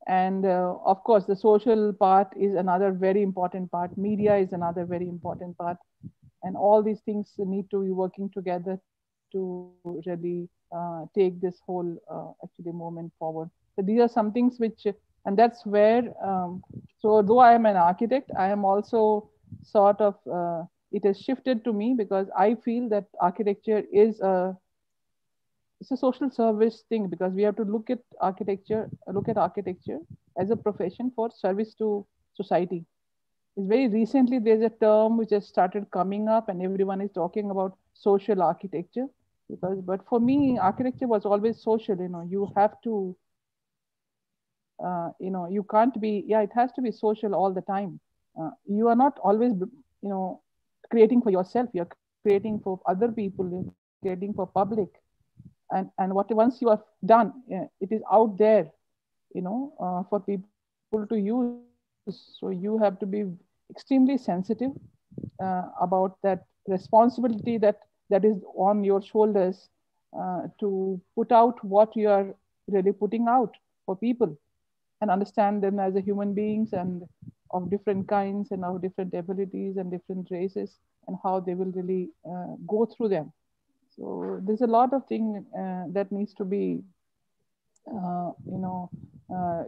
And of course the social part is another very important part, media is another very important part, and all these things need to be working together to really take this whole actually movement forward. So these are some things which, and that's where, so though I am an architect, I am also sort of, it has shifted to me, because I feel that architecture is it's a social service thing, because we have to look at architecture as a profession for service to society. It's very recently there's a term which has started coming up, and everyone is talking about social architecture. Because, but for me, architecture was always social. You have to, you can't be, yeah, it has to be social all the time. You are not always, creating for yourself. You're creating for other people. You're creating for public. And what once you are done, it is out there, for people to use. So you have to be extremely sensitive about that responsibility that is on your shoulders, to put out what you are really putting out for people, and understand them as a human beings, and of different kinds, and of different abilities and different races, and how they will really go through them. So there's a lot of thing that needs to be,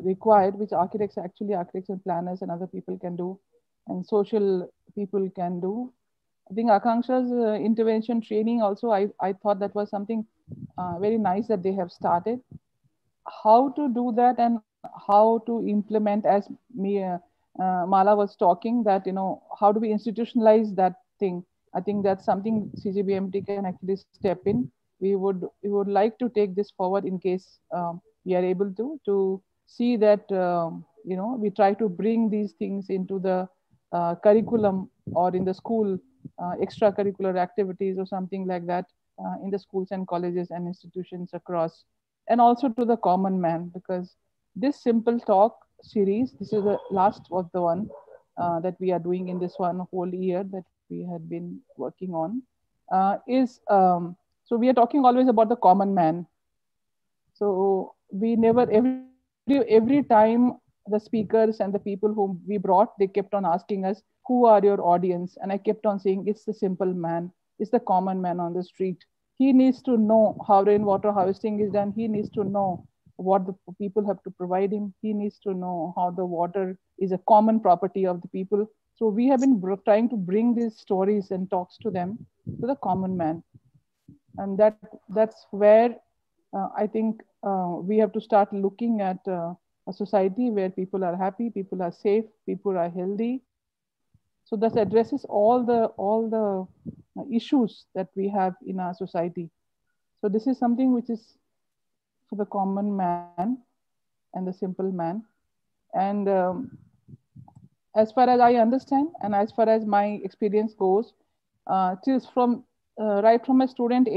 required, which architects and planners and other people can do, and social people can do. I think Aakanksha's intervention training also, I thought that was something very nice that they have started. How to do that and how to implement, as Mala was talking, that how do we institutionalize that thing. I think that's something CGBMT can actually step in. We would like to take this forward, in case we are able to see that we try to bring these things into the curriculum, or in the school, extracurricular activities or something like that, in the schools and colleges and institutions across, and also to the common man. Because this simple talk series, this is the last of the one that we are doing in this one whole year that we had been working on, is so we are talking always about the common man. So we never, every time the speakers and the people whom we brought, they kept on asking us, who are your audience? And I kept on saying, it's the simple man, it's the common man on the street. He needs to know how rainwater harvesting is done. He needs to know what the people have to provide him. He needs to know how the water is a common property of the people. So we have been trying to bring these stories and talks to them, to the common man. And that's where I think we have to start looking at a society where people are happy, people are safe, people are healthy. So that addresses all the issues that we have in our society. So this is something which is for the common man and the simple man. And as far as I understand, and as far as my experience goes, till from right from my student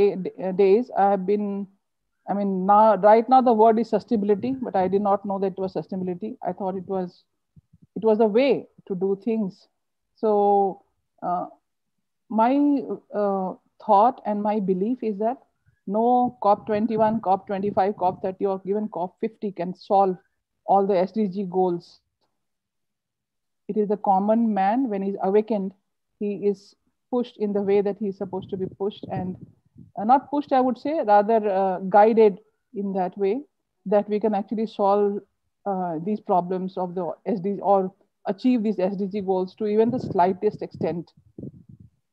days, I have been I mean, right now the word is sustainability, but I did not know that it was sustainability. I thought it was a way to do things. So my thought and my belief is that no COP21, COP25, COP30, or even COP50 can solve all the SDG goals. It is the common man, when he's awakened, he is pushed in the way that he's supposed to be pushed, and not pushed, I would say, rather guided in that way, that we can actually solve these problems of the SDG, or achieve these SDG goals to even the slightest extent.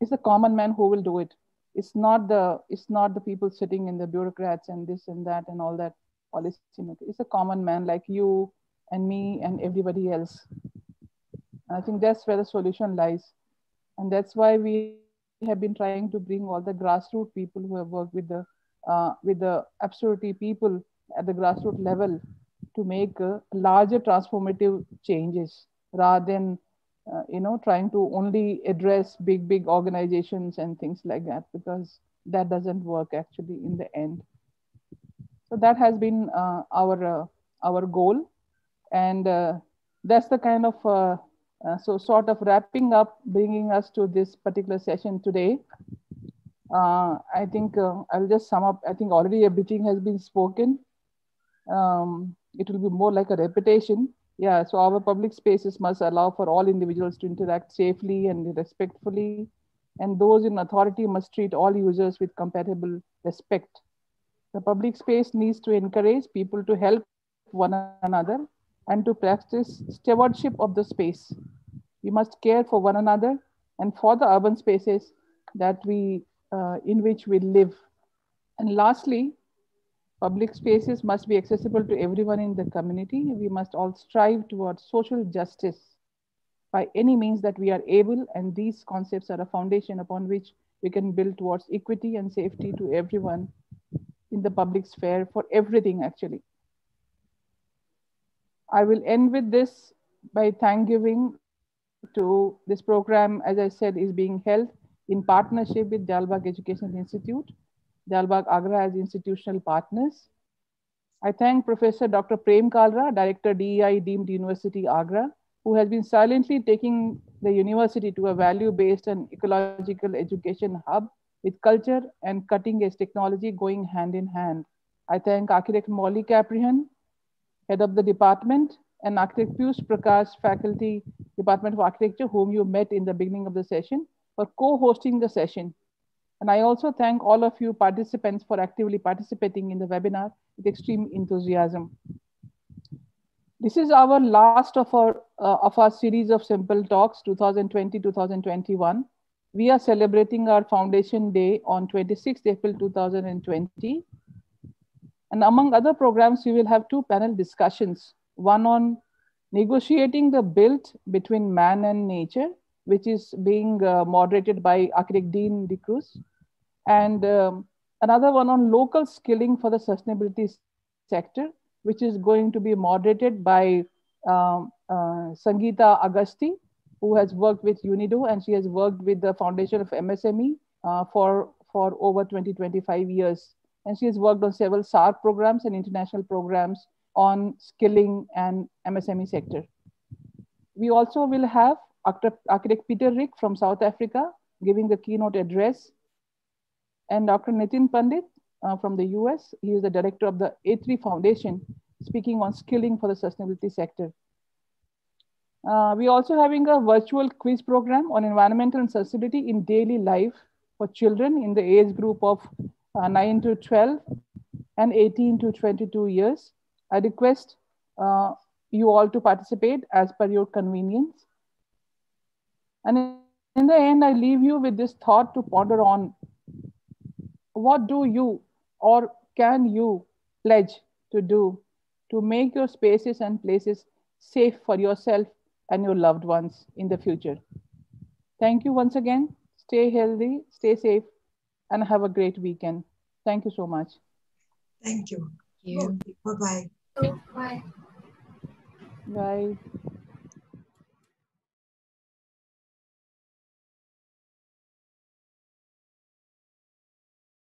It's the common man who will do it. It's not the people sitting in the bureaucrats and this and that and all that policymaker. It's a common man like you and me and everybody else. I think that's where the solution lies. And that's why we have been trying to bring all the grassroots people who have worked with the absolutely people at the grassroots level to make larger transformative changes, rather than trying to only address big organizations and things like that, because that doesn't work actually in the end. So that has been our goal, and that's the kind of so sort of wrapping up, bringing us to this particular session today. I think I'll just sum up. I think already everything has been spoken. It will be more like a repetition. Yeah, so our public spaces must allow for all individuals to interact safely and respectfully, and those in authority must treat all users with compatible respect. The public space needs to encourage people to help one another and to practice stewardship of the space. We must care for one another and for the urban spaces that in which we live. And lastly, public spaces must be accessible to everyone in the community. We must all strive towards social justice by any means that we are able, and these concepts are a foundation upon which we can build towards equity and safety to everyone in the public sphere for everything actually. I will end with this by thanking to this program, as I said, is being held in partnership with Dalbagh Education Institute, Dalbagh Agra as institutional partners. I thank Professor Dr. Prem Kalra, Director DEI Deemed University Agra, who has been silently taking the university to a value-based and ecological education hub with culture and cutting-edge technology going hand in hand. I thank Architect Molly Caprihan, Head of the department, and Architect Piyush Prakash, Faculty, Department of Architecture, whom you met in the beginning of the session, for co-hosting the session. And I also thank all of you participants for actively participating in the webinar with extreme enthusiasm. This is our last of our series of Simple Talks 2020-2021. We are celebrating our Foundation Day on 26th April 2020. And among other programs, we will have two panel discussions, one on negotiating the built between man and nature, which is being moderated by Architect Dean De Cruz, and another one on local skilling for the sustainability sector, which is going to be moderated by Sangeeta Agasti, who has worked with UNIDO, and she has worked with the Foundation of MSME for over 20-25 years. And she has worked on several SARC programs and international programs on skilling and MSME sector. We also will have Architect Peter Rick from South Africa giving the keynote address, and Dr. Nitin Pandit from the US. He is the director of the A3 Foundation, speaking on skilling for the sustainability sector. We're also having a virtual quiz program on environmental and sustainability in daily life for children in the age group of 9 to 12 and 18 to 22 years. I request you all to participate as per your convenience. And in the end, I leave you with this thought to ponder on: what do you or can you pledge to do to make your spaces and places safe for yourself and your loved ones in the future? Thank you once again. Stay healthy, stay safe, and have a great weekend. Thank you so much. Thank you. Thank you. Bye-bye. Bye. Bye.